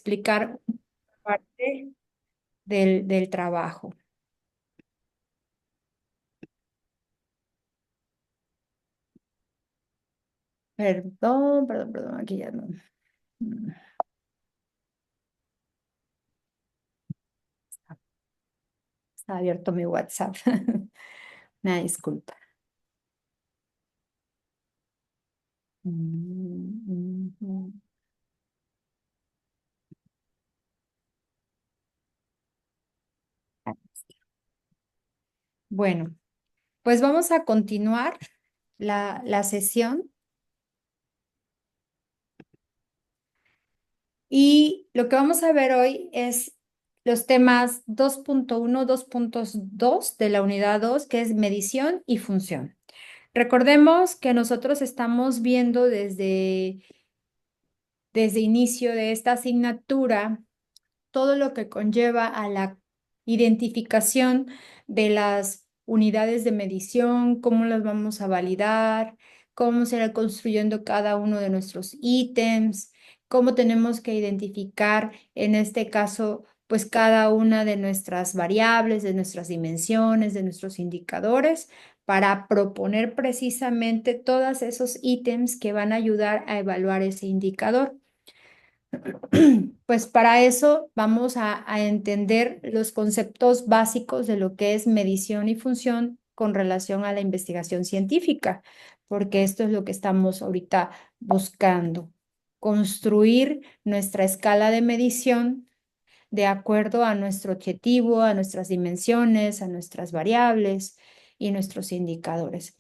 explicar parte del trabajo. Perdón, aquí ya no. mm, Está abierto mi WhatsApp. Una disculpa. Mm. Bueno, pues vamos a continuar la sesión y lo que vamos a ver hoy es los temas 2.1, 2.2 de la unidad 2, que es medición y función. Recordemos que nosotros estamos viendo desde inicio de esta asignatura todo lo que conlleva a la identificación de las unidades de medición, cómo las vamos a validar, cómo se irá construyendo cada uno de nuestros ítems, cómo tenemos que identificar, en este caso, pues cada una de nuestras variables, de nuestras dimensiones, de nuestros indicadores, para proponer precisamente todos esos ítems que van a ayudar a evaluar ese indicador. Pues para eso vamos a entender los conceptos básicos de lo que es medición y función con relación a la investigación científica, porque esto es lo que estamos ahorita buscando, construir nuestra escala de medición de acuerdo a nuestro objetivo, a nuestras dimensiones, a nuestras variables y nuestros indicadores.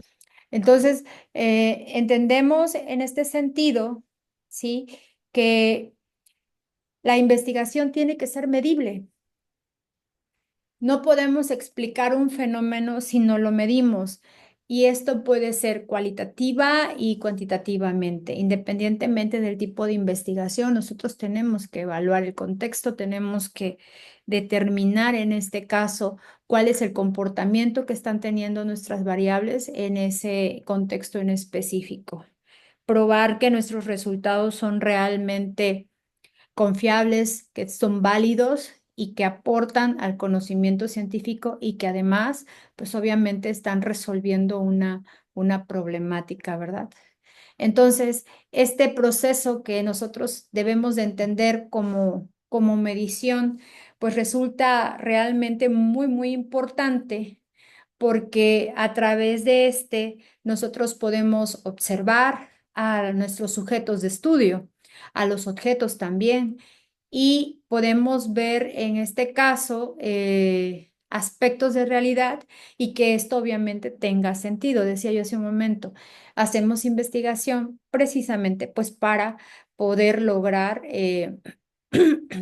Entonces, entendemos en este sentido, ¿sí? Que la investigación tiene que ser medible. No podemos explicar un fenómeno si no lo medimos. Y esto puede ser cualitativa y cuantitativamente. Independientemente del tipo de investigación, nosotros tenemos que evaluar el contexto, tenemos que determinar en este caso cuál es el comportamiento que están teniendo nuestras variables en ese contexto en específico. Probar que nuestros resultados son realmente confiables, que son válidos y que aportan al conocimiento científico y que además, pues obviamente están resolviendo una problemática, ¿verdad? Entonces, este proceso que nosotros debemos de entender como medición, pues resulta realmente muy importante porque a través de este nosotros podemos observar a nuestros sujetos de estudio, a los objetos también, y podemos ver en este caso aspectos de realidad y que esto obviamente tenga sentido. Decía yo hace un momento, hacemos investigación precisamente pues para poder lograr,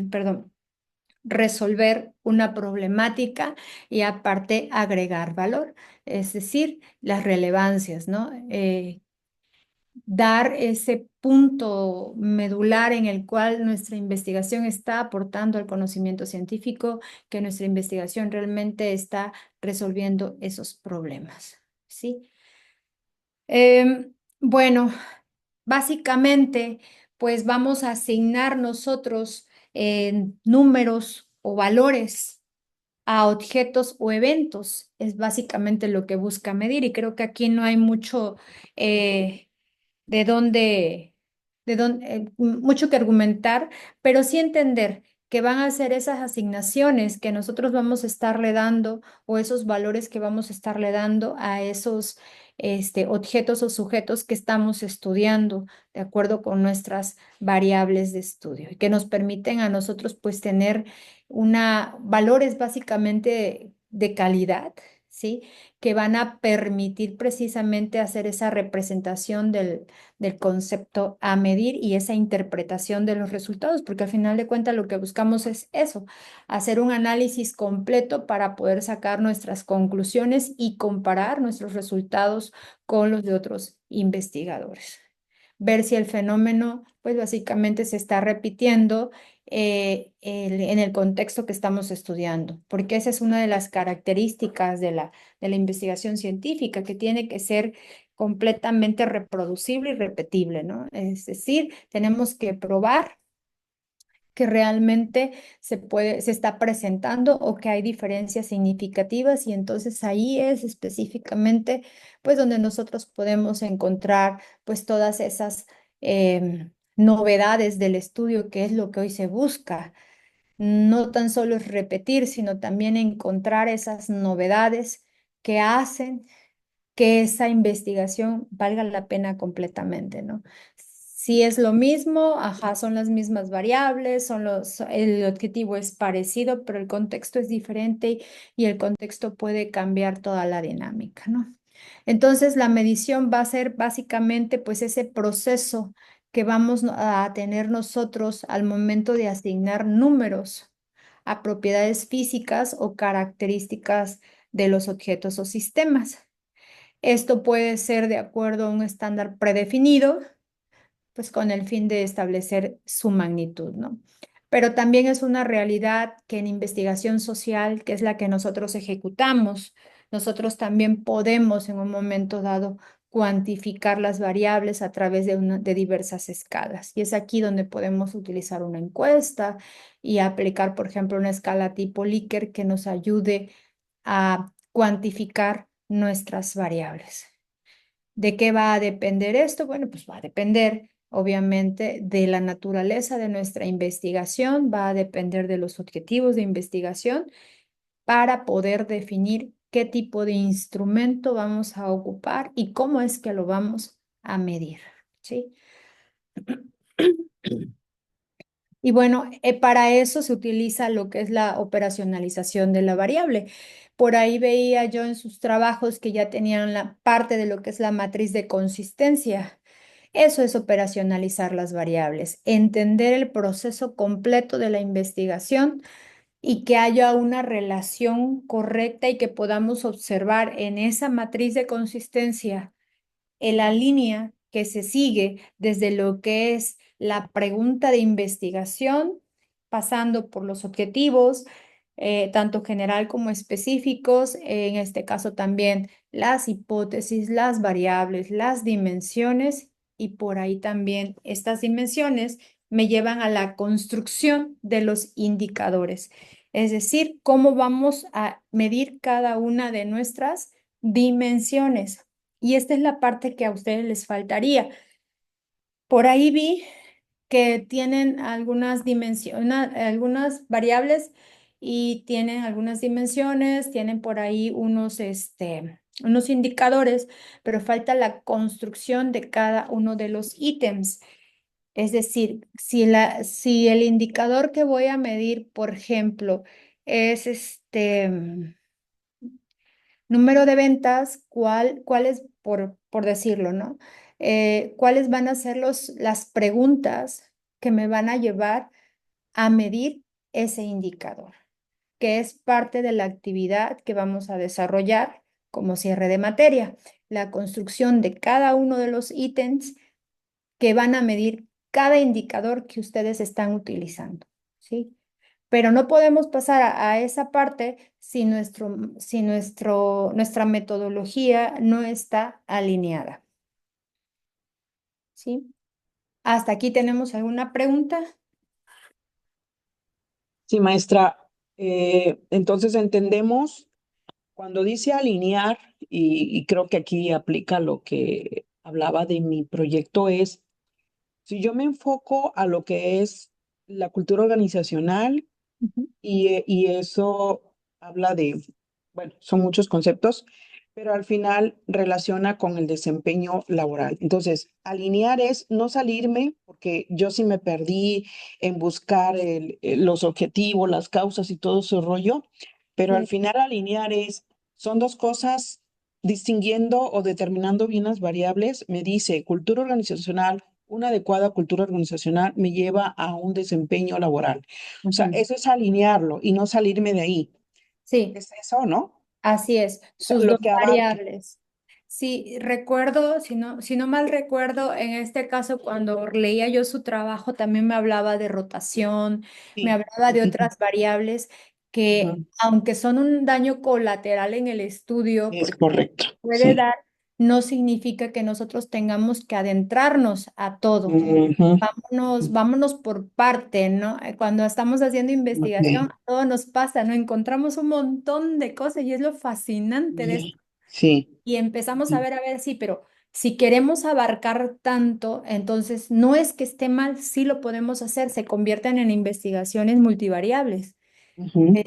perdón, resolver una problemática y aparte agregar valor, es decir, las relevancias, ¿no? Dar ese punto medular en el cual nuestra investigación está aportando al conocimiento científico, que nuestra investigación realmente está resolviendo esos problemas, ¿sí? Bueno, básicamente, pues vamos a asignar nosotros números o valores a objetos o eventos. Es básicamente lo que busca medir y creo que aquí no hay mucho de dónde, mucho que argumentar, pero sí entender que van a ser esas asignaciones que nosotros vamos a estarle dando o esos valores que vamos a estarle dando a esos objetos o sujetos que estamos estudiando de acuerdo con nuestras variables de estudio y que nos permiten a nosotros pues tener valores básicamente de calidad, ¿sí? Que van a permitir precisamente hacer esa representación del concepto a medir y esa interpretación de los resultados, porque al final de cuentas lo que buscamos es eso, hacer un análisis completo para poder sacar nuestras conclusiones y comparar nuestros resultados con los de otros investigadores. Ver si el fenómeno, pues básicamente se está repitiendo en el contexto que estamos estudiando, porque esa es una de las características de la investigación científica, que tiene que ser completamente reproducible y repetible, ¿no? Es decir, tenemos que probar que realmente se está presentando o que hay diferencias significativas y entonces ahí es específicamente pues donde nosotros podemos encontrar pues todas esas novedades del estudio, que es lo que hoy se busca. No tan solo es repetir, sino también encontrar esas novedades que hacen que esa investigación valga la pena completamente, ¿no? Si es lo mismo, ajá, son las mismas variables, el objetivo es parecido, pero el contexto es diferente y el contexto puede cambiar toda la dinámica, ¿no? Entonces, la medición va a ser básicamente pues ese proceso que vamos a tener nosotros al momento de asignar números a propiedades físicas o características de los objetos o sistemas. Esto puede ser de acuerdo a un estándar predefinido, pues con el fin de establecer su magnitud, ¿no? Pero también es una realidad que en investigación social, que es la que nosotros ejecutamos, nosotros también podemos en un momento dado cuantificar las variables a través de diversas escalas. Y es aquí donde podemos utilizar una encuesta y aplicar, por ejemplo, una escala tipo Likert que nos ayude a cuantificar nuestras variables. ¿De qué va a depender esto? Bueno, pues va a depender, obviamente, de la naturaleza de nuestra investigación, va a depender de los objetivos de investigación para poder definir qué tipo de instrumento vamos a ocupar y cómo es que lo vamos a medir, ¿sí? Y bueno, para eso se utiliza lo que es la operacionalización de la variable. Por ahí veía yo en sus trabajos que ya tenían la parte de lo que es la matriz de consistencia. Eso es operacionalizar las variables, entender el proceso completo de la investigación y que haya una relación correcta y que podamos observar en esa matriz de consistencia en la línea que se sigue desde lo que es la pregunta de investigación, pasando por los objetivos, tanto general como específicos, en este caso también las hipótesis, las variables, las dimensiones, y por ahí también estas dimensiones me llevan a la construcción de los indicadores, es decir, cómo vamos a medir cada una de nuestras dimensiones. Y esta es la parte que a ustedes les faltaría. Por ahí vi que tienen algunas dimensiones, algunas variables y tienen algunas dimensiones, tienen por ahí unos indicadores, pero falta la construcción de cada uno de los ítems. Es decir, si el indicador que voy a medir, por ejemplo, es número de ventas, cuál es, por decirlo, ¿no? ¿Cuáles van a ser las preguntas que me van a llevar a medir ese indicador? Que es parte de la actividad que vamos a desarrollar como cierre de materia, la construcción de cada uno de los ítems que van a medir cada indicador que ustedes están utilizando, ¿sí? Pero no podemos pasar a esa parte si nuestra metodología no está alineada, ¿sí? ¿Hasta aquí tenemos alguna pregunta? Sí, maestra. Entonces entendemos cuando dice alinear, y creo que aquí aplica lo que hablaba de mi proyecto, es si yo me enfoco a lo que es la cultura organizacional Ujú, y eso habla de, bueno, son muchos conceptos, pero al final relaciona con el desempeño laboral. Entonces, alinear es no salirme, porque yo sí me perdí en buscar los objetivos, las causas y todo ese rollo, pero al sí, final alinear son dos cosas distinguiendo o determinando bien las variables. Me dice cultura organizacional. Una adecuada cultura organizacional me lleva a un desempeño laboral. O sea, ujú. eso es alinearlo y no salirme de ahí. Sí, Es eso, ¿no? así es, O sea, sus dos lo que abarque. variables. Sí, recuerdo, si no mal recuerdo, en este caso, cuando leía yo su trabajo, también me hablaba de rotación, me Sí. hablaba de otras variables que, Ujú. aunque son un daño colateral en el estudio, Es porque correcto. puede Sí. dar no significa que nosotros tengamos que adentrarnos a todo. Ujú, Vámonos por parte, ¿no? Cuando estamos haciendo investigación, ok. todo nos pasa, ¿no? Encontramos un montón de cosas y es lo fascinante de esto. Sí, sí, Y empezamos sí, a ver, sí, pero si queremos abarcar tanto, entonces no es que esté mal, sí lo podemos hacer, se convierten en investigaciones multivariables. ujú,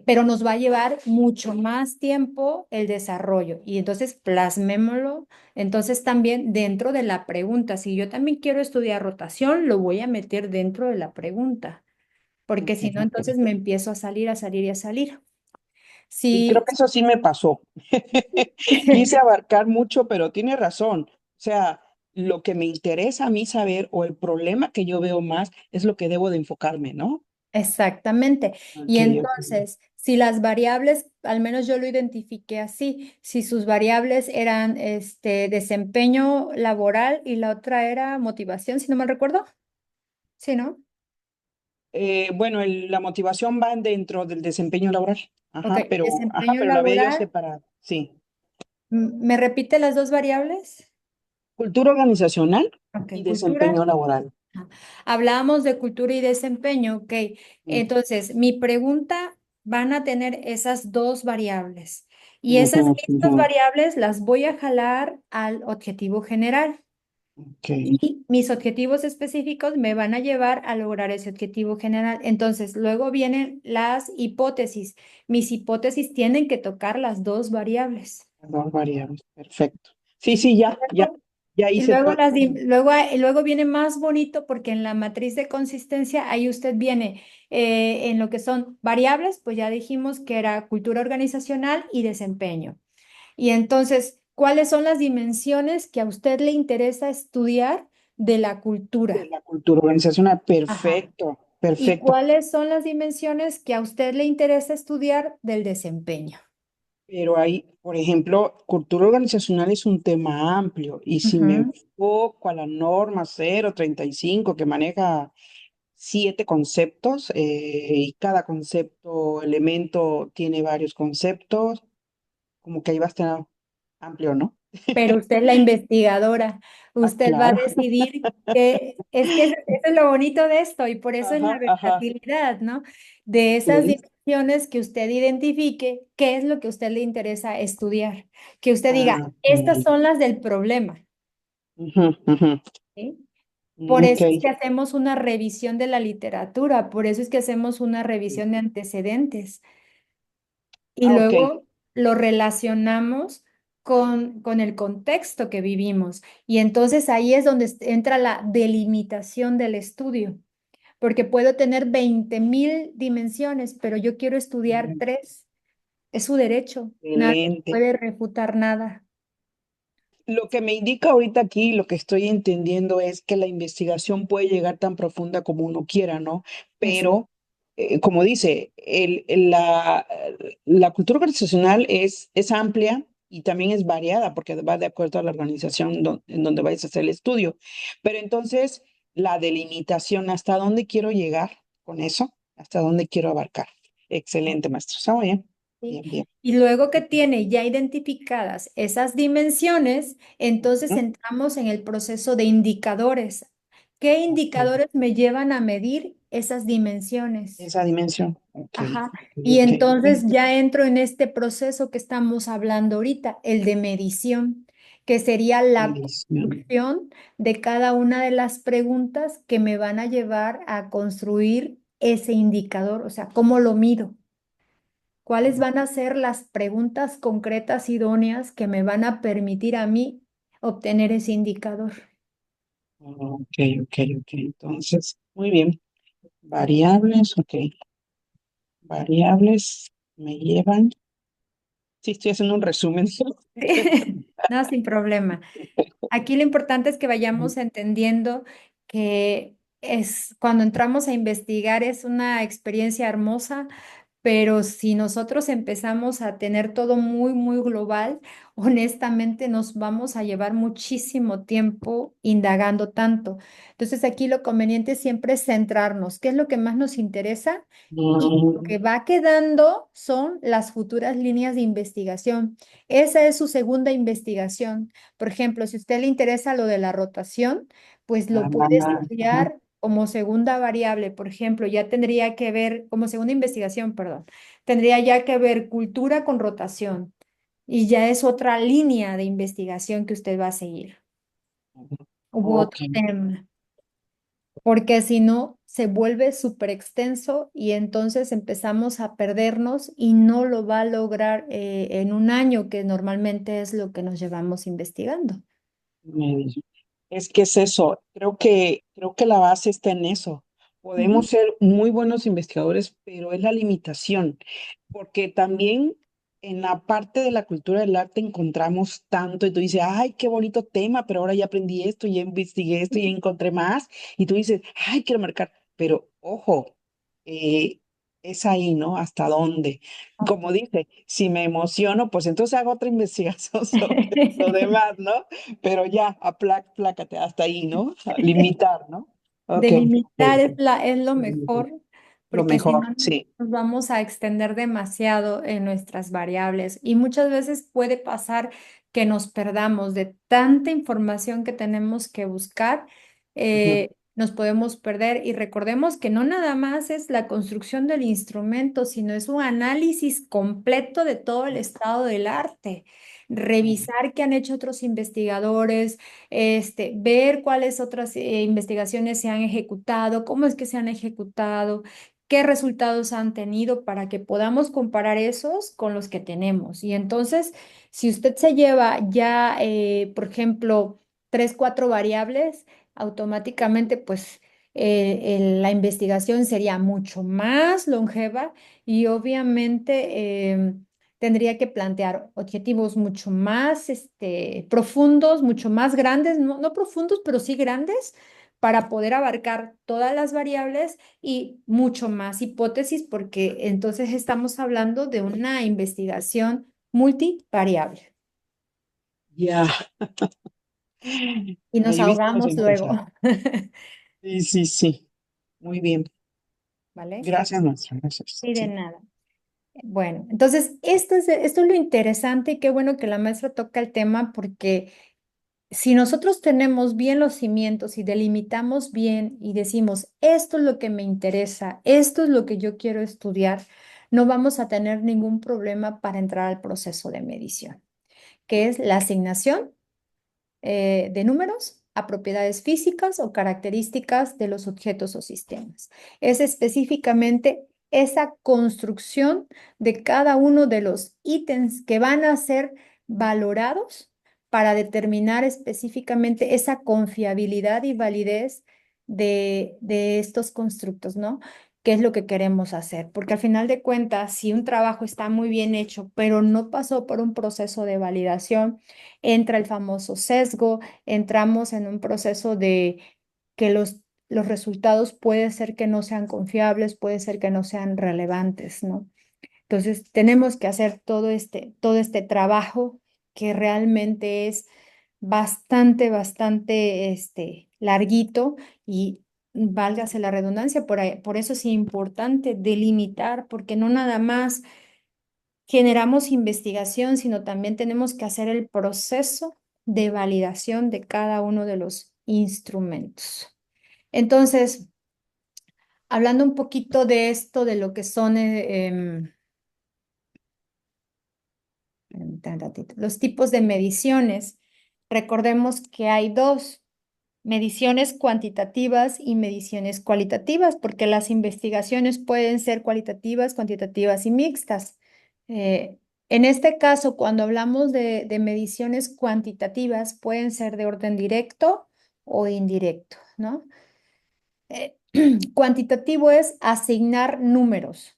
Pero nos va a llevar mucho más tiempo el desarrollo y entonces plasmémoslo. Entonces también dentro de la pregunta, si yo también quiero estudiar rotación, lo voy a meter dentro de la pregunta, porque ok, si no, ok. entonces me empiezo a salir, a salir y a salir. Y creo Sí, que eso sí me pasó. Quise abarcar mucho, pero tiene razón. O sea, lo que me interesa a mí saber o el problema que yo veo más es lo que debo de enfocarme, ¿no? exactamente. Y Ok, ok. entonces, si las variables, al menos yo lo identifiqué así, si sus variables eran desempeño laboral y la otra era motivación, si no mal recuerdo, sí, ¿no? Bueno, la motivación va dentro del desempeño laboral. Ok, Ajá, desempeño pero lo había yo laboral. separado. Sí. ¿Me repite las dos variables? Cultura organizacional y Ok, cultura. desempeño laboral. Ajá. Hablábamos de cultura y desempeño, ok. Mm, Entonces, mi pregunta van a tener esas dos variables y esas ujú, mismas ujú. variables las voy a jalar al objetivo general Ok, y mis objetivos específicos me van a llevar a lograr ese objetivo general. Entonces, luego vienen las hipótesis. Mis hipótesis tienen que tocar las dos variables. dos variables. Perfecto. Sí, sí, ya Y hice luego, todo. luego viene más bonito porque en la matriz de consistencia ahí usted viene en lo que son variables, pues ya dijimos que era cultura organizacional y desempeño. Y entonces, ¿cuáles son las dimensiones que a usted le interesa estudiar de la De cultura? la cultura organizacional. Ajá. Perfecto, ¿Y perfecto. cuáles son las dimensiones que a usted le interesa estudiar del desempeño? Pero hay, por ejemplo, cultura organizacional es un tema amplio y si me Ujú. enfoco a la norma 035 que maneja 7 conceptos y cada concepto, elemento tiene varios conceptos, como que ahí va a estar amplio, ¿no? Pero usted es la investigadora, Ah, usted va a claro. decidir que eso es lo bonito de esto y por eso es la Ajá, ajá. versatilidad, ¿no? De Ok. esas dimensiones que usted identifique qué es lo que a usted le interesa estudiar, que usted diga, Ah, estas ok. son las del problema, Ujú, ujú. ¿sí? Por Ok, eso es que hacemos una revisión de la literatura, por eso es que hacemos una revisión de antecedentes. Y ah, ok. luego lo relacionamos con el contexto que vivimos. Y entonces ahí es donde entra la delimitación del estudio, porque puedo tener 20.000 dimensiones, pero yo quiero estudiar Ujú. tres. Es su derecho, nadie Excelente. puede refutar nada. Lo que me indica ahorita aquí, lo que estoy entendiendo es que la investigación puede llegar tan profunda como uno quiera, ¿no? Es, Pero, como dice, la cultura organizacional es amplia y también es variada porque va de acuerdo a la organización en donde vayas a hacer el estudio. Pero entonces, la delimitación, ¿hasta dónde quiero llegar con eso? ¿Hasta dónde quiero abarcar? Excelente, maestro. Está muy bien. ¿sí? Bien, bien. Y luego que tiene ya identificadas esas dimensiones, entonces Ujú. entramos en el proceso de indicadores. ¿Qué Ok. indicadores me llevan a medir esas dimensiones? Esa dimensión. Ok, Ajá. ok, Y ok. entonces ya entro en este proceso que estamos hablando ahorita, el de medición, que sería la Medición. construcción de cada una de las preguntas que me van a llevar a construir ese indicador, o sea, ¿cómo lo mido? ¿Cuáles van a ser las preguntas concretas idóneas que me van a permitir a mí obtener ese indicador? Ok, ok, ok. Entonces, muy bien. Variables, ok. Variables me llevan. Sí, estoy haciendo un resumen. No, sin problema. Aquí lo importante es que vayamos entendiendo que es cuando entramos a investigar es una experiencia hermosa pero si nosotros empezamos a tener todo muy, muy global, honestamente nos vamos a llevar muchísimo tiempo indagando tanto. Entonces aquí lo conveniente siempre es centrarnos, qué es lo que más nos interesa y lo que Mm, va quedando son las futuras líneas de investigación. Esa es su segunda investigación. Por ejemplo, si a usted le interesa lo de la rotación, pues lo puede ajá, estudiar como segunda variable. Por ejemplo, ya tendría que ver, como segunda investigación, perdón, tendría ya que ver cultura con rotación y ya es otra línea de investigación que usted va a seguir. Hubo ok, otro tema, porque si no, se vuelve súper extenso y entonces empezamos a perdernos y no lo va a lograr en un año, que normalmente es lo que nos llevamos investigando. me Es que es eso, creo que la base está en eso. Ujú. Podemos ser muy buenos investigadores, pero es la limitación, porque también en la parte de la cultura del arte encontramos tanto y tú dices, ay, qué bonito tema, pero ahora ya aprendí esto, ya investigué esto y encontré más, y tú dices, ay, quiero marcar, pero ojo, eh, es ahí, ¿no? ¿Hasta dónde? Como dice, si me emociono, pues entonces hago otra investigación sobre lo demás, ¿no? Pero ya, plácate hasta ahí, ¿no? A limitar, ¿no? Ok, Delimitar ok. es lo mejor, Lo porque si mejor, no sí. nos vamos a extender demasiado en nuestras variables y muchas veces puede pasar que nos perdamos de tanta información que tenemos que buscar, Ujú, nos podemos perder y recordemos que no nada más es la construcción del instrumento, sino es un análisis completo de todo el estado del arte, revisar qué han hecho otros investigadores, ver cuáles otras investigaciones se han ejecutado, cómo es que se han ejecutado, qué resultados han tenido para que podamos comparar esos con los que tenemos. Y entonces, si usted se lleva ya, por ejemplo, tres, cuatro variables, automáticamente, pues la investigación sería mucho más longeva y obviamente tendría que plantear objetivos mucho más profundos, mucho más grandes, no, no profundos, pero sí grandes, para poder abarcar todas las variables y mucho más hipótesis, porque entonces estamos hablando de una investigación multivariable ya. y nos Ahí vamos a ahogamos luego, empezar. Sí, sí, sí. Muy bien. ¿vale? Gracias, maestra. Gracias. Y de Sí. nada. Bueno, entonces esto es lo interesante y qué bueno que la maestra toca el tema porque si nosotros tenemos bien los cimientos y delimitamos bien y decimos, esto es lo que me interesa, esto es lo que yo quiero estudiar, no vamos a tener ningún problema para entrar al proceso de medición, que es la asignación de números a propiedades físicas o características de los objetos o sistemas. Es específicamente esa construcción de cada uno de los ítems que van a ser valorados para determinar específicamente esa confiabilidad y validez de estos constructos, ¿no? ¿Qué es lo que queremos hacer? Porque al final de cuentas, si un trabajo está muy bien hecho, pero no pasó por un proceso de validación, entra el famoso sesgo, entramos en un proceso de que los resultados puede ser que no sean confiables, puede ser que no sean relevantes, ¿no? Entonces, tenemos que hacer todo este trabajo que realmente es bastante, bastante larguito y válgase la redundancia, por eso es importante delimitar, porque no nada más generamos investigación, sino también tenemos que hacer el proceso de validación de cada uno de los instrumentos. Entonces, hablando un poquito de esto, de lo que son permítame un ratito, los tipos de mediciones, recordemos que hay dos: mediciones cuantitativas y mediciones cualitativas, porque las investigaciones pueden ser cualitativas, cuantitativas y mixtas. Eh, en este caso, cuando hablamos de mediciones cuantitativas, pueden ser de orden directo o indirecto, ¿no? Eh, Cuantitativo es asignar números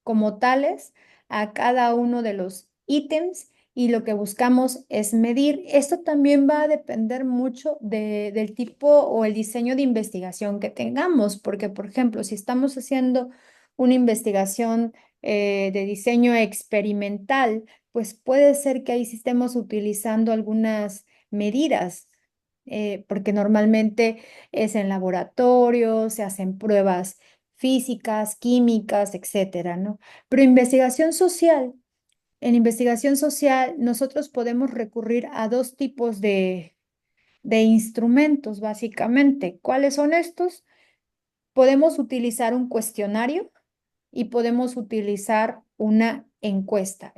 como tales a cada uno de los ítems y lo que buscamos es medir. Esto también va a depender mucho del tipo o el diseño de investigación que tengamos, porque, por ejemplo, si estamos haciendo una investigación de diseño experimental, pues puede ser que ahí sí estemos utilizando algunas medidas, porque normalmente es en laboratorio, se hacen pruebas físicas, químicas, etcétera, ¿no? Pero en investigación social nosotros podemos recurrir a dos tipos de instrumentos, básicamente. ¿Cuáles son estos? Podemos utilizar un cuestionario y podemos utilizar una encuesta.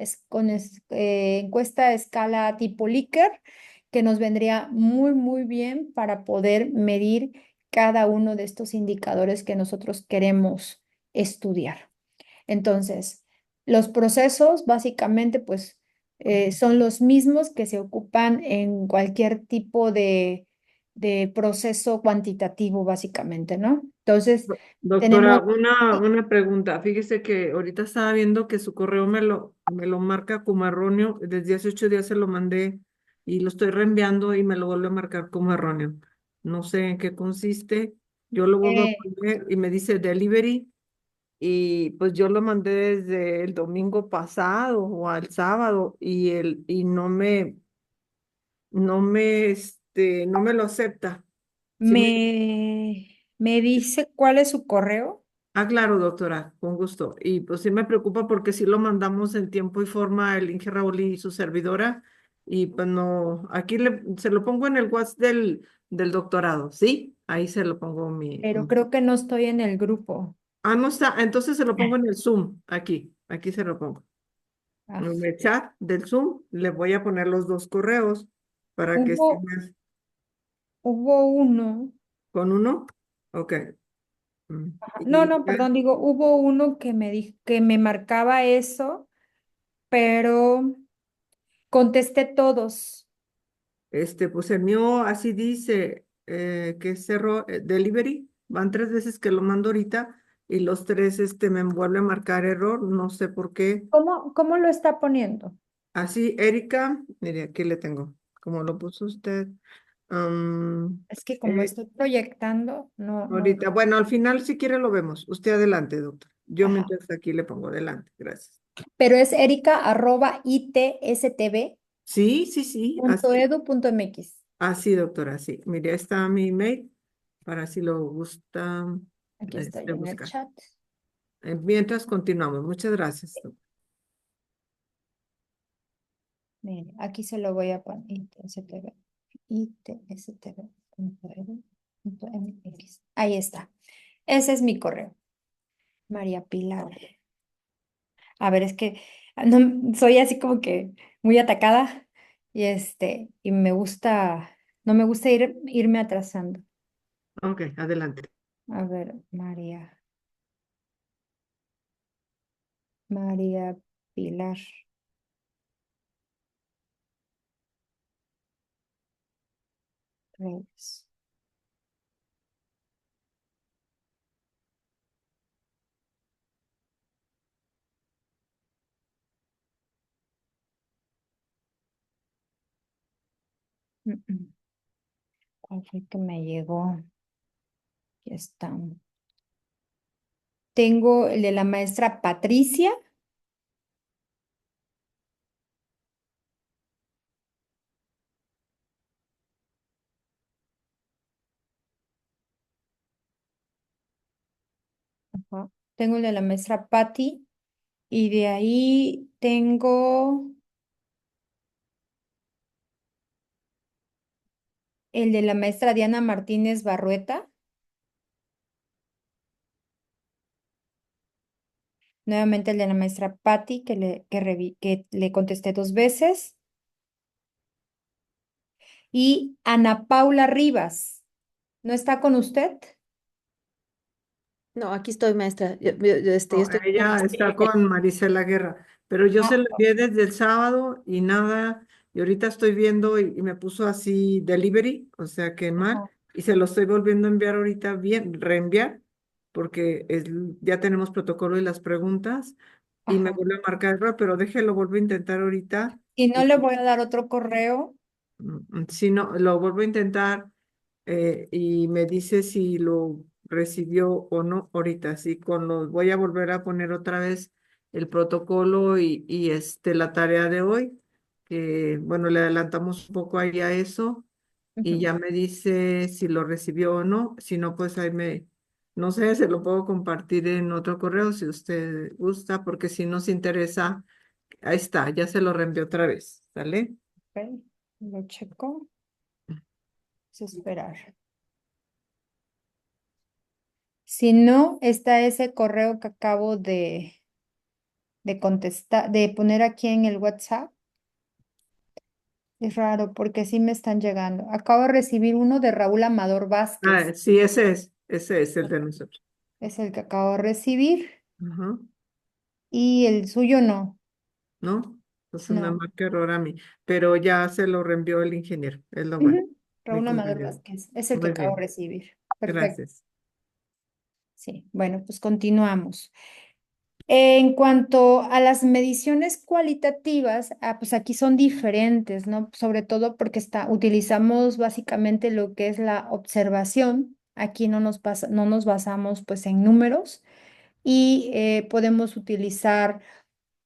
Encuesta a escala tipo Likert, que nos vendría muy, muy bien para poder medir cada uno de estos indicadores que nosotros queremos estudiar. Entonces, los procesos básicamente pues son los mismos que se ocupan en cualquier tipo de proceso cuantitativo básicamente, ¿no? Entonces, Doctora, tenemos, una pregunta. Fíjese que ahorita estaba viendo que su correo me lo marca como erróneo. Desde hace 8 días se lo mandé y lo estoy reenviando y me lo vuelve a marcar como erróneo. No sé en qué consiste. Yo lo vuelvo a eh, poner y me dice delivery y pues yo lo mandé desde el domingo pasado o al sábado y no me lo acepta. ¿Sí me me dice cuál es su correo. Ah, claro, doctora, con gusto. Y pues sí me preocupa porque sí lo mandamos en tiempo y forma el Inge Raúl y su servidora. Y pues no, aquí se lo pongo en el WhatsApp del doctorado, ¿sí? Ahí se lo pongo Pero creo que no estoy en el grupo. Ah, no está, entonces se lo pongo en el Zoom, aquí se lo pongo. Ah, En el chat del Zoom le voy a poner los dos correos para que esté hubo, hubo uno. con uno. Ok. No, Y no, perdón, digo, hubo uno que me dijo que me marcaba eso, pero contesté todos. Pues el mío así dice que es delivery. Van 3 veces que lo mando ahorita y los tres me vuelve a marcar error. No sé por qué. ¿Cómo lo está poniendo? Así, Erika, mire, aquí le tengo. Como lo puso usted. am, Es que como eh, estoy proyectando, no, no. ahorita, bueno, al final si quiere lo vemos. Usted adelante, doctor. Yo Ajá. mientras aquí le pongo adelante. Gracias. Pero es erika@itstb.edu.mx. Sí, sí, sí, así, así, doctora, sí. Mire, ahí está mi email para si lo gusta Aquí estoy en el buscar. chat. Mientras continuamos, muchas gracias. Mire, aquí se lo voy a poner. itstb.edu.mx. Ahí está. Ese es mi correo. María Pilar. A ver, es que no, soy así como que muy atacada y no me gusta irme atrasando. Ok, adelante. A ver, María Pilar Reyes. Mm, mm. ¿Cuál fue que me llegó? Aquí está. Tengo el de la maestra Patricia. Ajá. Tengo el de la maestra Patti y de ahí tengo el de la maestra Diana Martínez Barrueta. Nuevamente el de la maestra Patti que le contesté dos veces. Y Ana Paula Rivas. ¿No está con usted? No, aquí estoy, maestra. Yo No, estoy con ella está con Marisela Guerra, pero yo se Ah, la envié desde el sábado y nada, y ahorita estoy viendo y me puso así delivery, o sea que mal, ajá, y se lo estoy volviendo a enviar ahorita bien, reenviar, porque ya tenemos protocolo y las preguntas, y me ajá. vuelve a marcar error, pero déjelo, vuelvo a intentar ahorita. Y no le voy a dar otro correo. Si no, lo vuelvo a intentar y me dice si recibió o no ahorita. Así voy a volver a poner otra vez el protocolo y la tarea de hoy, que bueno, le adelantamos un poco ahí a eso y Ujú. ya me dice si lo recibió o no. Si no, pues ahí no sé, se lo puedo compartir en otro correo si usted gusta, porque si nos interesa, ahí está, ya se lo reenvió otra vez, ¿sale? Ok, lo checo. Es esperar. Si no, está ese correo que acabo de contestar, de poner aquí en el WhatsApp. Es raro porque sí me están llegando. Acabo de recibir uno de Raúl Amador Vázquez. Sí, ese es el de nosotros. Es el que acabo de recibir. Ajá. Y el suyo no. ¿No? Entonces me No. marca error a mí, pero ya se lo reenvió el ingeniero, es lo bueno, Ujú. mi Raúl Amador compañero. Vázquez. Es el que Muy acabo de bien, recibir. Perfecto. gracias. Sí. Bueno, pues continuamos. En cuanto a las mediciones cualitativas, pues aquí son diferentes, ¿no? Sobre todo porque utilizamos básicamente lo que es la observación. Aquí no nos basamos pues en números y podemos utilizar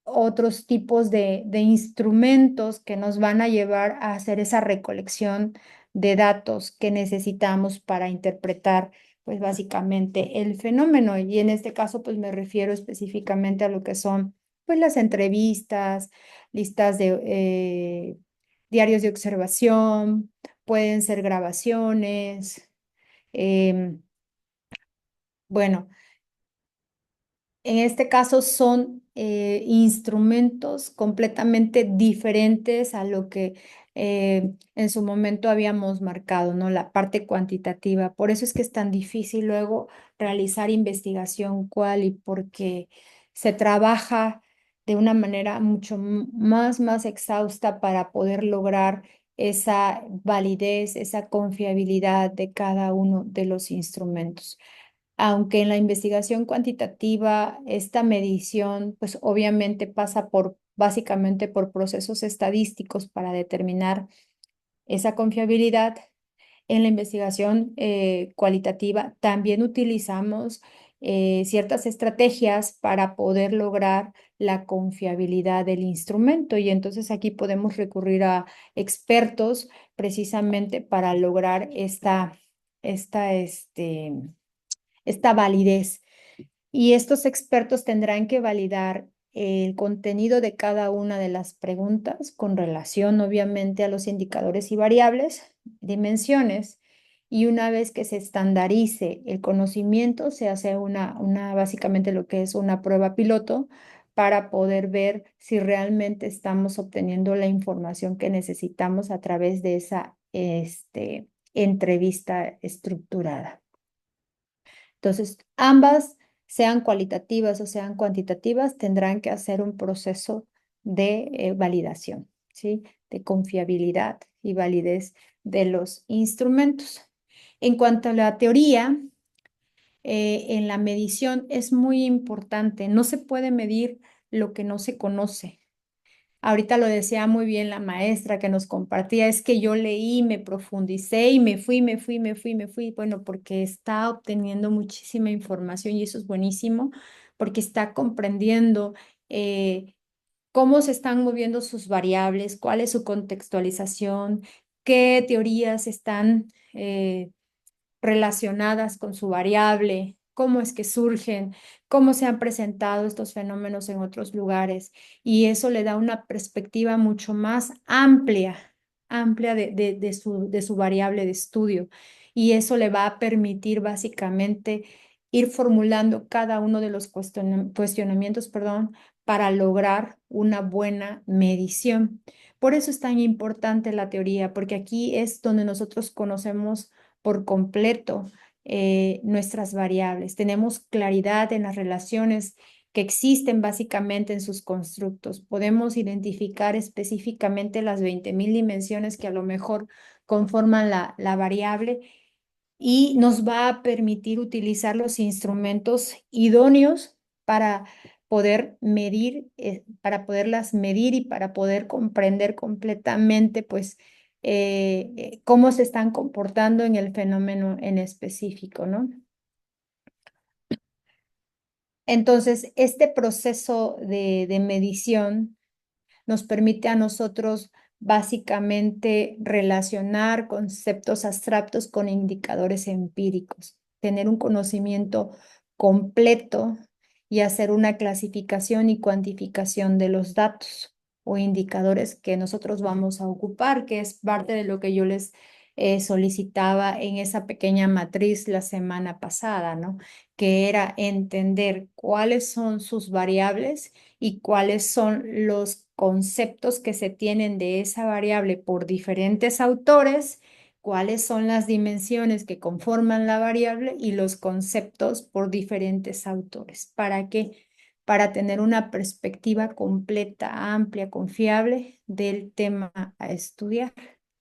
otros tipos de instrumentos que nos van a llevar a hacer esa recolección de datos que necesitamos para interpretar, pues básicamente el fenómeno. Y en este caso, pues me refiero específicamente a lo que son, pues las entrevistas, listas de diarios de observación, pueden ser grabaciones. em, bueno. En este caso son instrumentos completamente diferentes a lo que en su momento habíamos marcado, ¿no? La parte cuantitativa. Por eso es que es tan difícil luego realizar investigación y porque se trabaja de una manera mucho más exhausta para poder lograr esa validez, esa confiabilidad de cada uno de los instrumentos. Aunque en la investigación cuantitativa esta medición, pues obviamente pasa básicamente por procesos estadísticos para determinar esa confiabilidad. En la investigación cualitativa también utilizamos ciertas estrategias para poder lograr la confiabilidad del instrumento y entonces aquí podemos recurrir a expertos precisamente para lograr esta, esta validez. Y estos expertos tendrán que validar el contenido de cada una de las preguntas con relación, obviamente, a los indicadores y variables, dimensiones. Y una vez que se estandarice el conocimiento, se hace básicamente lo que es una prueba piloto para poder ver si realmente estamos obteniendo la información que necesitamos a través de esa entrevista estructurada. Entonces, ambas, sean cualitativas o sean cuantitativas, tendrán que hacer un proceso de validación, ¿sí? De confiabilidad y validez de los instrumentos. En cuanto a la teoría, en la medición es muy importante. No se puede medir lo que no se conoce. Ahorita lo decía muy bien la maestra que nos compartía, es que yo leí, me profundicé y me fui. Bueno, porque está obteniendo muchísima información y eso es buenísimo, porque está comprendiendo cómo se están moviendo sus variables, cuál es su contextualización, qué teorías están relacionadas con su variable, cómo es que surgen, cómo se han presentado estos fenómenos en otros lugares. Y eso le da una perspectiva mucho más amplia de su variable de estudio. Y eso le va a permitir básicamente ir formulando cada uno de los cuestionamientos, perdón, para lograr una buena medición. Por eso es tan importante la teoría, porque aquí es donde nosotros conocemos por completo nuestras variables. Tenemos claridad en las relaciones que existen básicamente en sus constructos. Podemos identificar específicamente las 20.000 dimensiones que a lo mejor conforman la variable y nos va a permitir utilizar los instrumentos idóneos para poder medir, para poderlas medir y para poder comprender completamente, pues, cómo se están comportando en el fenómeno en específico, ¿no? Entonces, este proceso de medición nos permite a nosotros básicamente relacionar conceptos abstractos con indicadores empíricos, tener un conocimiento completo y hacer una clasificación y cuantificación de los datos o indicadores que nosotros vamos a ocupar, que es parte de lo que yo les solicitaba en esa pequeña matriz la semana pasada, ¿no? Que era entender cuáles son sus variables y cuáles son los conceptos que se tienen de esa variable por diferentes autores, cuáles son las dimensiones que conforman la variable y los conceptos por diferentes autores. ¿Para qué? Para tener una perspectiva completa, amplia, confiable del tema a estudiar.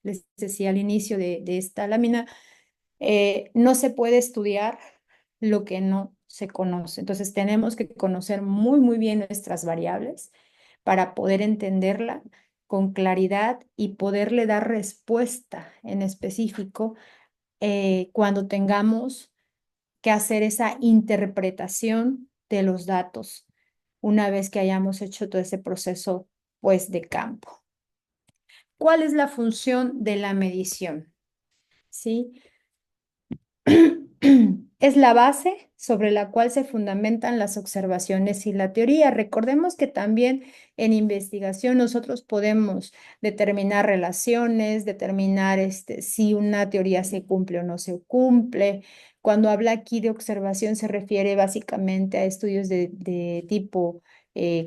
Les decía al inicio de esta lámina, no se puede estudiar lo que no se conoce. Entonces tenemos que conocer muy, muy bien nuestras variables para poder entenderla con claridad y poderle dar respuesta en específico cuando tengamos que hacer esa interpretación de los datos una vez que hayamos hecho todo ese proceso pues de campo. ¿Cuál es la función de la medición? ¿Sí? Es la base sobre la cual se fundamentan las observaciones y la teoría. Recordemos que también en investigación nosotros podemos determinar relaciones, determinar si una teoría se cumple o no se cumple. Cuando habla aquí de observación se refiere básicamente a estudios de tipo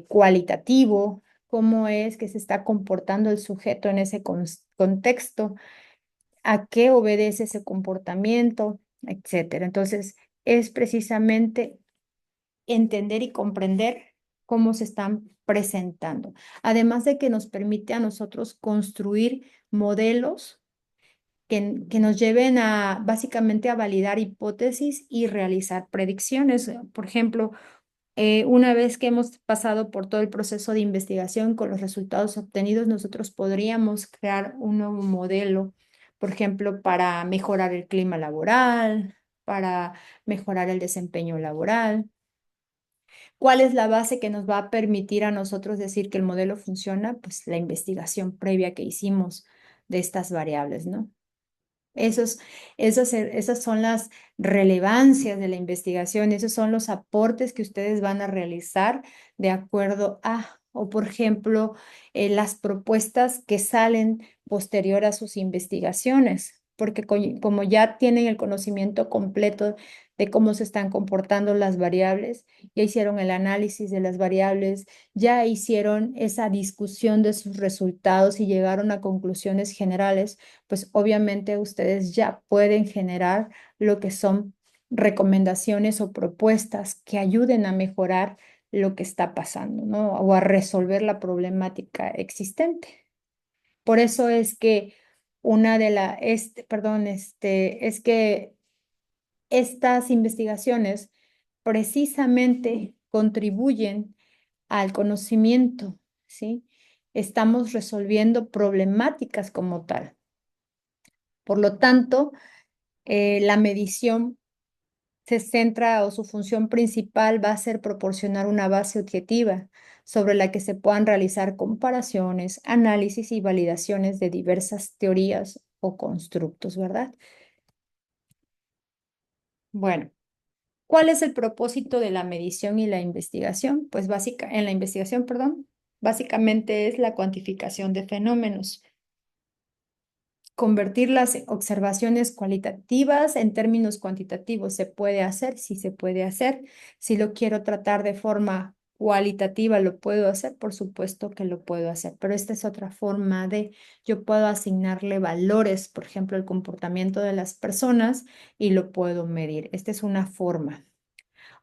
cualitativo, cómo es que se está comportando el sujeto en ese contexto, a qué obedece ese comportamiento, etcétera. Entonces, es precisamente entender y comprender cómo se están presentando. Además de que nos permite a nosotros construir modelos que nos lleven a básicamente a validar hipótesis y realizar predicciones. Por ejemplo, una vez que hemos pasado por todo el proceso de investigación con los resultados obtenidos, nosotros podríamos crear un nuevo modelo, por ejemplo, para mejorar el clima laboral, para mejorar el desempeño laboral. ¿Cuál es la base que nos va a permitir a nosotros decir que el modelo funciona? Pues la investigación previa que hicimos de estas variables, ¿no? Esas son las relevancias de la investigación, esos son los aportes que ustedes van a realizar de acuerdo a, o por ejemplo, las propuestas que salen posterior a sus investigaciones, porque como ya tienen el conocimiento completo de cómo se están comportando las variables, ya hicieron el análisis de las variables, ya hicieron esa discusión de sus resultados y llegaron a conclusiones generales, pues obviamente ustedes ya pueden generar lo que son recomendaciones o propuestas que ayuden a mejorar lo que está pasando, ¿no? O a resolver la problemática existente. Por eso es que es que estas investigaciones precisamente contribuyen al conocimiento, ¿sí? Estamos resolviendo problemáticas como tal. Por lo tanto, la medición se centra o su función principal va a ser proporcionar una base objetiva sobre la que se puedan realizar comparaciones, análisis y validaciones de diversas teorías o constructos, ¿verdad? Bueno, ¿cuál es el propósito de la medición y la investigación? Pues en la investigación, perdón, básicamente es la cuantificación de fenómenos. Convertir las observaciones cualitativas en términos cuantitativos. ¿Se puede hacer? Sí, se puede hacer. Si lo quiero tratar de forma cualitativa, ¿lo puedo hacer? Por supuesto que lo puedo hacer, pero esta es otra forma yo puedo asignarle valores, por ejemplo, el comportamiento de las personas y lo puedo medir. Esta es una forma.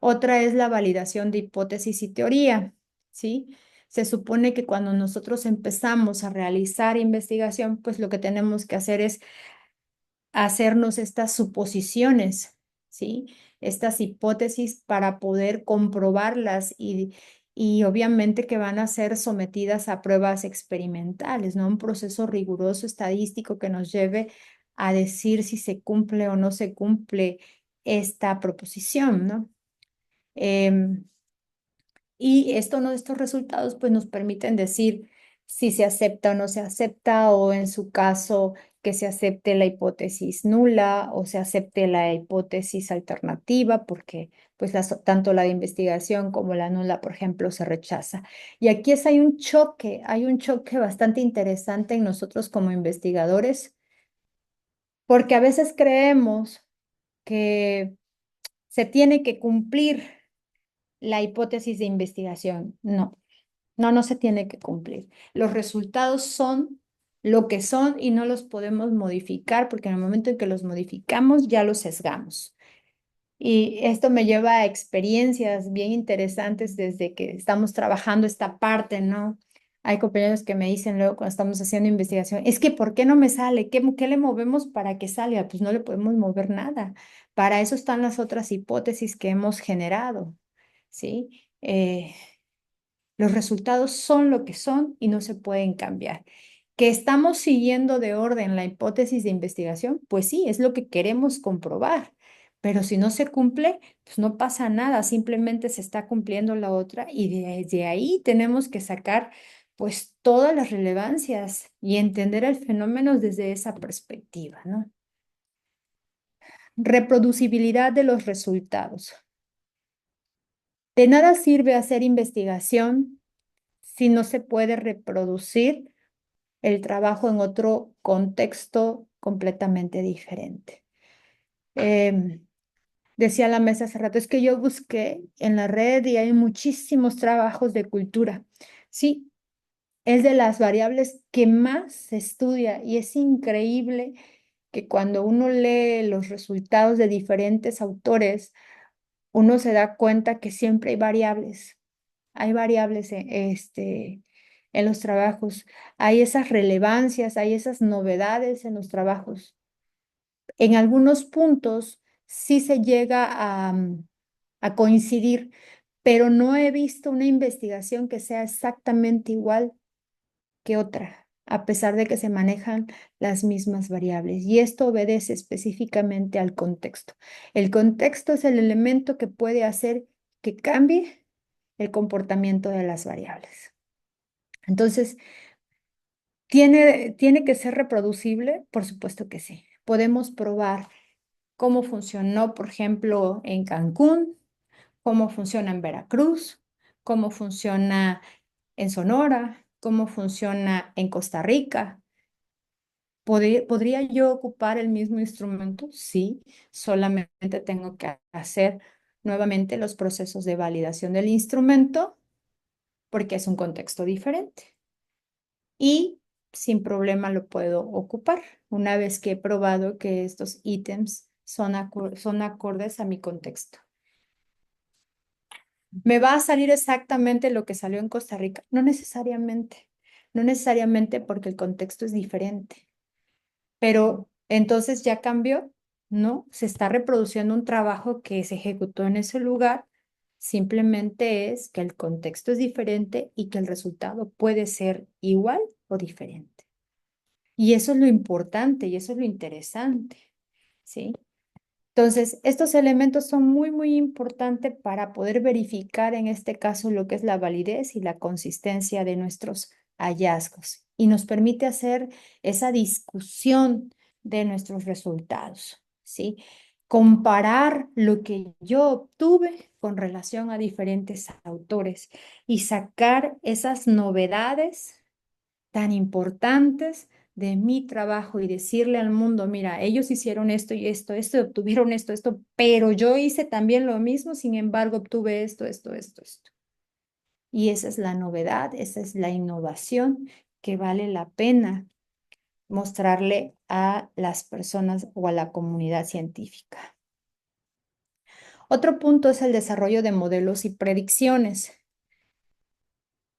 Otra es la validación de hipótesis y teoría, ¿sí? Se supone que cuando nosotros empezamos a realizar investigación, pues lo que tenemos que hacer es hacernos estas suposiciones, ¿sí? Estas hipótesis para poder comprobarlas y obviamente que van a ser sometidas a pruebas experimentales, ¿no? Un proceso riguroso estadístico que nos lleve a decir si se cumple o no se cumple esta proposición, ¿no? Y estos resultados pues nos permiten decir si se acepta o no se acepta, o en su caso que se acepte la hipótesis nula o se acepte la hipótesis alternativa, porque pues tanto la de investigación como la nula, por ejemplo, se rechaza. Y aquí hay un choque bastante interesante en nosotros como investigadores, porque a veces creemos que se tiene que cumplir la hipótesis de investigación. No, no se tiene que cumplir. Los resultados son lo que son y no los podemos modificar, porque en el momento en que los modificamos ya los sesgamos. Y esto me lleva a experiencias bien interesantes desde que estamos trabajando esta parte, ¿no? Hay compañeros que me dicen luego cuando estamos haciendo investigación, es que ¿por qué no me sale? ¿Qué le movemos para que salga? Pues no le podemos mover nada. Para eso están las otras hipótesis que hemos generado, ¿sí? Los resultados son lo que son y no se pueden cambiar. ¿Que estamos siguiendo de orden la hipótesis de investigación? Pues sí, es lo que queremos comprobar. Pero si no se cumple, pues no pasa nada, simplemente se está cumpliendo la otra y desde ahí tenemos que sacar pues todas las relevancias y entender el fenómeno desde esa perspectiva, ¿no? Reproducibilidad de los resultados. De nada sirve hacer investigación si no se puede reproducir el trabajo en otro contexto completamente diferente. Decía la mesa hace rato, es que yo busqué en la red y hay muchísimos trabajos de cultura. Sí, es de las variables que más se estudia y es increíble que cuando uno lee los resultados de diferentes autores, uno se da cuenta que siempre hay variables en los trabajos, hay esas relevancias, hay esas novedades en los trabajos. En algunos puntos sí se llega a coincidir, pero no he visto una investigación que sea exactamente igual que otra, a pesar de que se manejan las mismas variables. Y esto obedece específicamente al contexto. El contexto es el elemento que puede hacer que cambie el comportamiento de las variables. Entonces, ¿tiene que ser reproducible? Por supuesto que sí. Podemos probar cómo funcionó, por ejemplo, en Cancún, cómo funciona en Veracruz, cómo funciona en Sonora, cómo funciona en Costa Rica. ¿Podría yo ocupar el mismo instrumento? Sí, solamente tengo que hacer nuevamente los procesos de validación del instrumento porque es un contexto diferente. Y sin problema lo puedo ocupar una vez que he probado que estos ítems son acordes a mi contexto. ¿Me va a salir exactamente lo que salió en Costa Rica? No necesariamente, no necesariamente porque el contexto es diferente. Pero entonces ya cambió, ¿no? Se está reproduciendo un trabajo que se ejecutó en ese lugar, simplemente es que el contexto es diferente y que el resultado puede ser igual o diferente. Y eso es lo importante y eso es lo interesante, ¿sí? Entonces, estos elementos son muy importantes para poder verificar en este caso lo que es la validez y la consistencia de nuestros hallazgos y nos permite hacer esa discusión de nuestros resultados, ¿sí? Comparar lo que yo obtuve con relación a diferentes autores y sacar esas novedades tan importantes de mi trabajo y decirle al mundo, mira, ellos hicieron esto y esto, obtuvieron esto, pero yo hice también lo mismo, sin embargo, obtuve esto. Y esa es la novedad, esa es la innovación que vale la pena mostrarle a las personas o a la comunidad científica. Otro punto es el desarrollo de modelos y predicciones.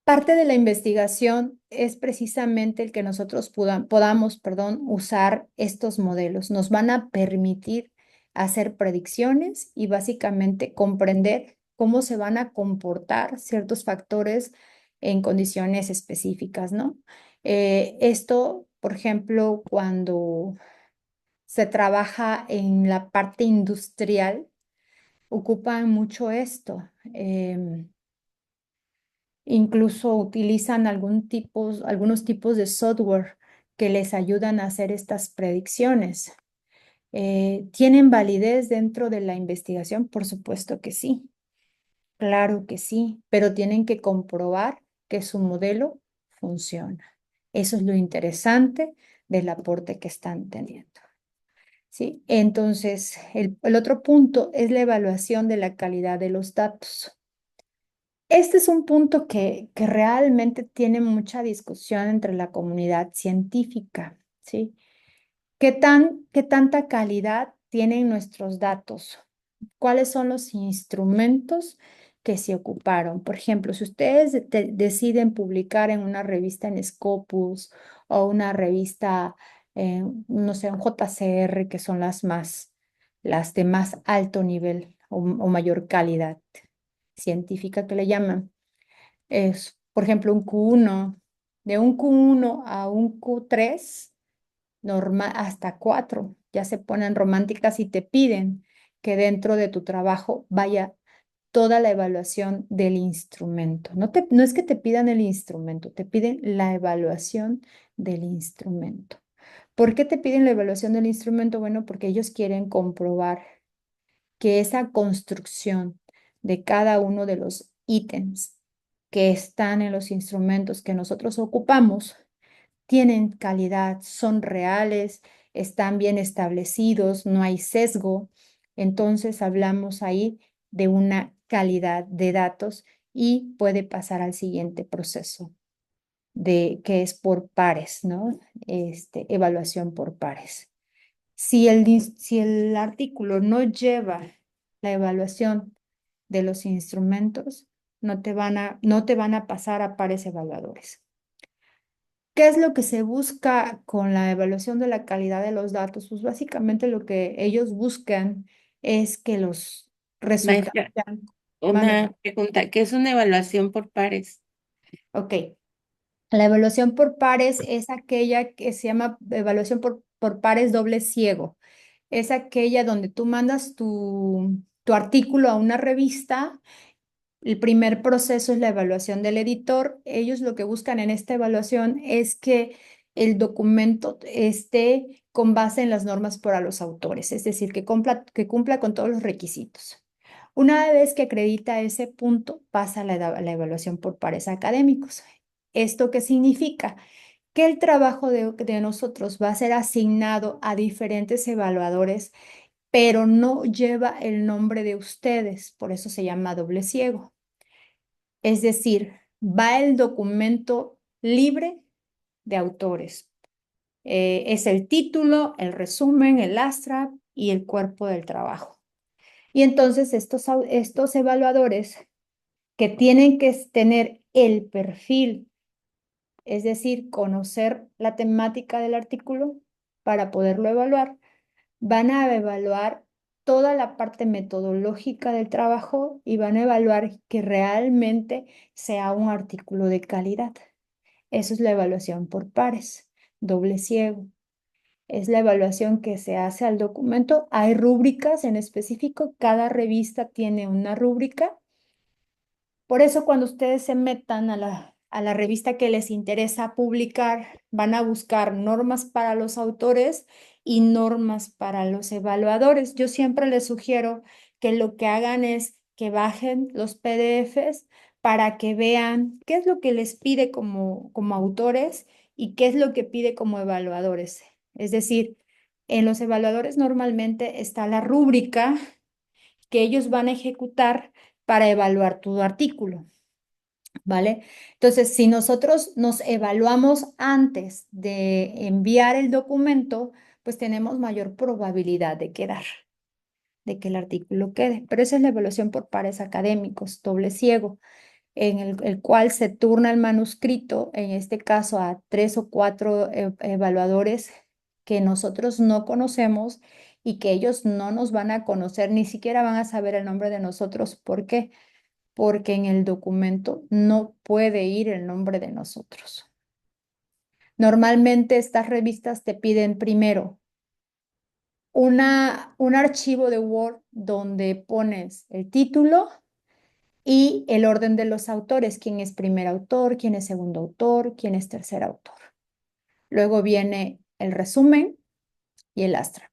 Parte de la investigación es precisamente el que nosotros podamos, usar estos modelos. Nos van a permitir hacer predicciones y básicamente comprender cómo se van a comportar ciertos factores en condiciones específicas, ¿no? Esto, por ejemplo, cuando se trabaja en la parte industrial, ocupan mucho esto. Incluso utilizan algunos tipos de software que les ayudan a hacer estas predicciones. ¿Tienen validez dentro de la investigación? Por supuesto que sí, claro que sí, pero tienen que comprobar que su modelo funciona. Eso es lo interesante del aporte que están teniendo. ¿Sí? Entonces, el otro punto es la evaluación de la calidad de los datos. Este es un punto que realmente tiene mucha discusión entre la comunidad científica, ¿sí? ¿Qué tanta calidad tienen nuestros datos? ¿Cuáles son los instrumentos que se ocuparon? Por ejemplo, si ustedes deciden publicar en una revista en Scopus o una revista, no sé, un JCR, que son las de más alto nivel o mayor calidad científica que le llaman, es, por ejemplo, un Q1, de un Q1 a un Q3 normal, hasta 4, ya se ponen románticas y te piden que dentro de tu trabajo vaya toda la evaluación del instrumento. No es que te pidan el instrumento, te piden la evaluación del instrumento. ¿Por qué te piden la evaluación del instrumento? Bueno, porque ellos quieren comprobar que esa construcción de cada uno de los ítems que están en los instrumentos que nosotros ocupamos tienen calidad, son reales, están bien establecidos, no hay sesgo. Entonces hablamos ahí de una calidad de datos y puede pasar al siguiente proceso que es por pares, ¿no? Evaluación por pares. Si el artículo no lleva la evaluación de los instrumentos, no te van a pasar a pares evaluadores. ¿Qué es lo que se busca con la evaluación de la calidad de los datos? Pues básicamente lo que ellos buscan es que los resultados Maestra, sean... Mande. una pregunta, ¿qué es una evaluación por pares? Ok. La evaluación por pares es aquella que se llama evaluación por pares doble ciego. Es aquella donde tú mandas tu artículo a una revista. El primer proceso es la evaluación del editor. Ellos lo que buscan en esta evaluación es que el documento esté con base en las normas para los autores, es decir, que cumpla con todos los requisitos. Una vez que acredita ese punto, pasa a la evaluación por pares académicos. ¿Esto qué significa? Que el trabajo de nosotros va a ser asignado a diferentes evaluadores, pero no lleva el nombre de ustedes, por eso se llama doble ciego. Es decir, va el documento libre de autores. Es el título, el resumen, el abstract y el cuerpo del trabajo. Y entonces estos evaluadores que tienen que tener el perfil, es decir, conocer la temática del artículo para poderlo evaluar, van a evaluar toda la parte metodológica del trabajo y van a evaluar que realmente sea un artículo de calidad. Eso es la evaluación por pares, doble ciego. Es la evaluación que se hace al documento. Hay rúbricas en específico, cada revista tiene una rúbrica. Por eso cuando ustedes se metan a la revista que les interesa publicar, van a buscar normas para los autores y normas para los evaluadores. Yo siempre les sugiero que lo que hagan es que bajen los PDFs para que vean qué es lo que les pide como autores y qué es lo que pide como evaluadores. Es decir, en los evaluadores normalmente está la rúbrica que ellos van a ejecutar para evaluar tu artículo, ¿vale? Entonces, si nosotros nos evaluamos antes de enviar el documento, pues tenemos mayor probabilidad de quedar, de que el artículo quede. Pero esa es la evaluación por pares académicos, doble ciego, en el cual se turna el manuscrito, en este caso a 3 o 4 evaluadores que nosotros no conocemos y que ellos no nos van a conocer, ni siquiera van a saber el nombre de nosotros. ¿Por qué? Porque en el documento no puede ir el nombre de nosotros. Normalmente estas revistas te piden primero un archivo de Word donde pones el título, y el orden de los autores, quién es primer autor, quién es segundo autor, quién es tercer autor. Luego viene el resumen y el astra.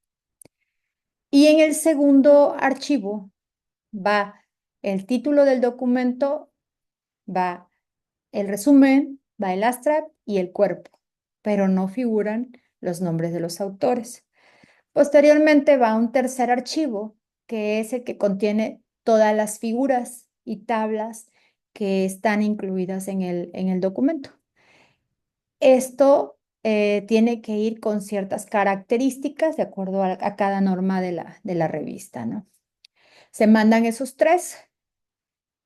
Y en el segundo archivo va el título del documento, va el resumen, va el abstract y el cuerpo, pero no figuran los nombres de los autores. Posteriormente va un tercer archivo, que es el que contiene todas las figuras y tablas que están incluidas en el documento. Esto tiene que ir con ciertas características de acuerdo a cada norma de la revista, ¿no? Se mandan esos tres.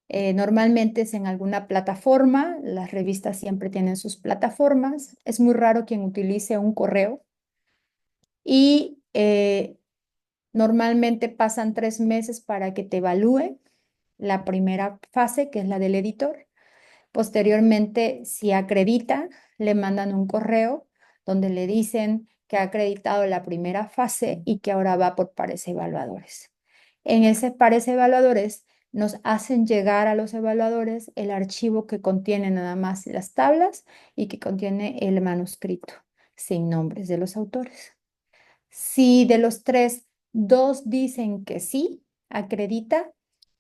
Normalmente es en alguna plataforma, las revistas siempre tienen sus plataformas, es muy raro quien utilice un correo y normalmente pasan 3 meses para que te evalúe la primera fase, que es la del editor. Posteriormente, si acredita, le mandan un correo donde le dicen que ha acreditado la primera fase y que ahora va por pares evaluadores. En ese pares evaluadores nos hacen llegar a los evaluadores el archivo que contiene nada más las tablas y que contiene el manuscrito, sin nombres de los autores. Si de los tres, dos dicen que sí, acredita,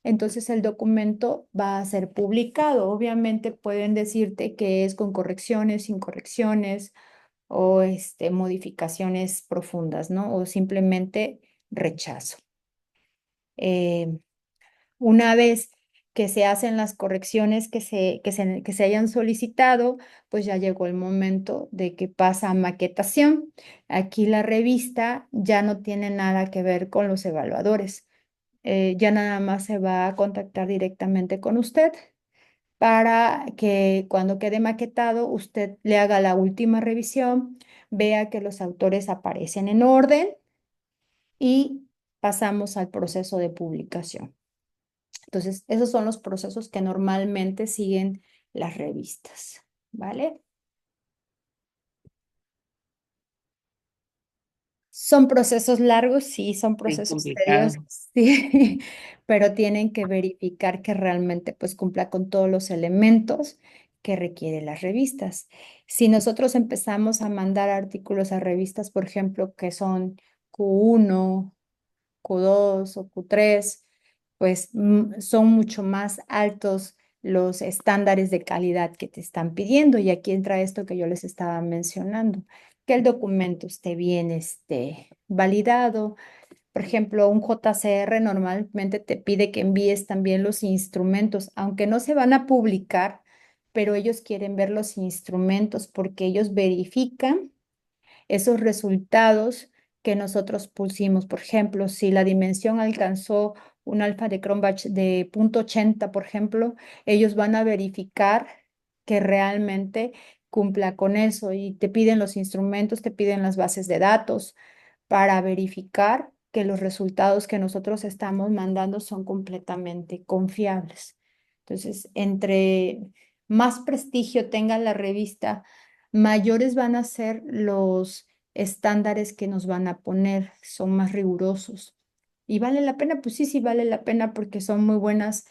entonces el documento va a ser publicado. Obviamente pueden decirte que es con correcciones, sin correcciones o modificaciones profundas, ¿no? O simplemente rechazo. Una vez que se hacen las correcciones que se hayan solicitado, pues ya llegó el momento de que pasa a maquetación. Aquí la revista ya no tiene nada que ver con los evaluadores. Ya nada más se va a contactar directamente con usted para que cuando quede maquetado usted le haga la última revisión, vea que los autores aparecen en orden y pasamos al proceso de publicación. Entonces, esos son los procesos que normalmente siguen las revistas, ¿vale? Son procesos largos, sí, son procesos complicado. tediosos, sí, pero tienen que verificar que realmente pues cumpla con todos los elementos que requieren las revistas. Si nosotros empezamos a mandar artículos a revistas, por ejemplo, que son Q1, Q2 o Q3, pues son mucho más altos los estándares de calidad que te están pidiendo. Y aquí entra esto que yo les estaba mencionando, que el documento esté bien validado. Por ejemplo, un JCR normalmente te pide que envíes también los instrumentos, aunque no se van a publicar, pero ellos quieren ver los instrumentos porque ellos verifican esos resultados que nosotros pusimos. Por ejemplo, si la dimensión alcanzó un alfa de Cronbach de 0.80, por ejemplo, ellos van a verificar que realmente cumpla con eso y te piden los instrumentos, te piden las bases de datos para verificar que los resultados que nosotros estamos mandando son completamente confiables. Entonces, entre más prestigio tenga la revista, mayores van a ser los estándares que nos van a poner, son más rigurosos. ¿Y vale la pena? Pues sí, sí vale la pena porque son muy buenas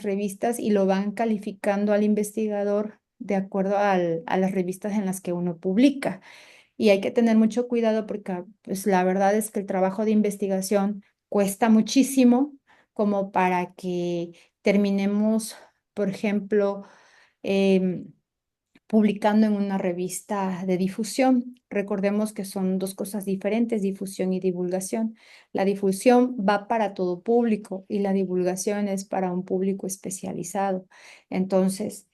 revistas y lo van calificando al investigador de acuerdo a las revistas en las que uno publica. Y hay que tener mucho cuidado porque pues, la verdad es que el trabajo de investigación cuesta muchísimo como para que terminemos, por ejemplo, em, publicando en una revista de difusión. Recordemos que son dos cosas diferentes, difusión y divulgación. La difusión va para todo público y la divulgación es para un público especializado. Entonces,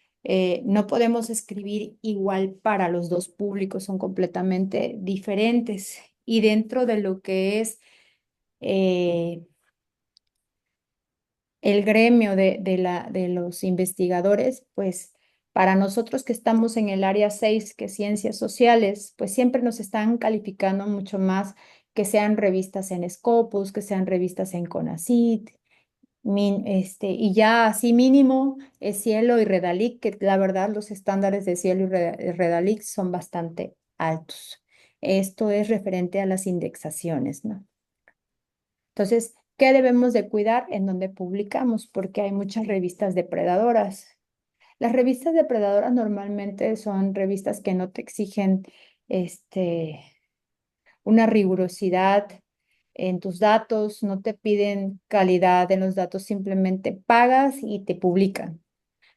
no podemos escribir igual para los dos públicos, son completamente diferentes. Y dentro de lo que es eh, el gremio de los investigadores, pues para nosotros que estamos en el área 6, que es ciencias sociales, pues siempre nos están calificando mucho más que sean revistas en Scopus, que sean revistas en CONACYT, y ya así mínimo es Cielo y Redalic, que la verdad los estándares de Cielo y Redalic son bastante altos. Esto es referente a las indexaciones, ¿no? Entonces, ¿Qué debemos de cuidar en donde publicamos? Porque hay muchas revistas depredadoras. Las revistas depredadoras normalmente son revistas que no te exigen una rigurosidad en tus datos, no te piden calidad en los datos, simplemente pagas y te publican.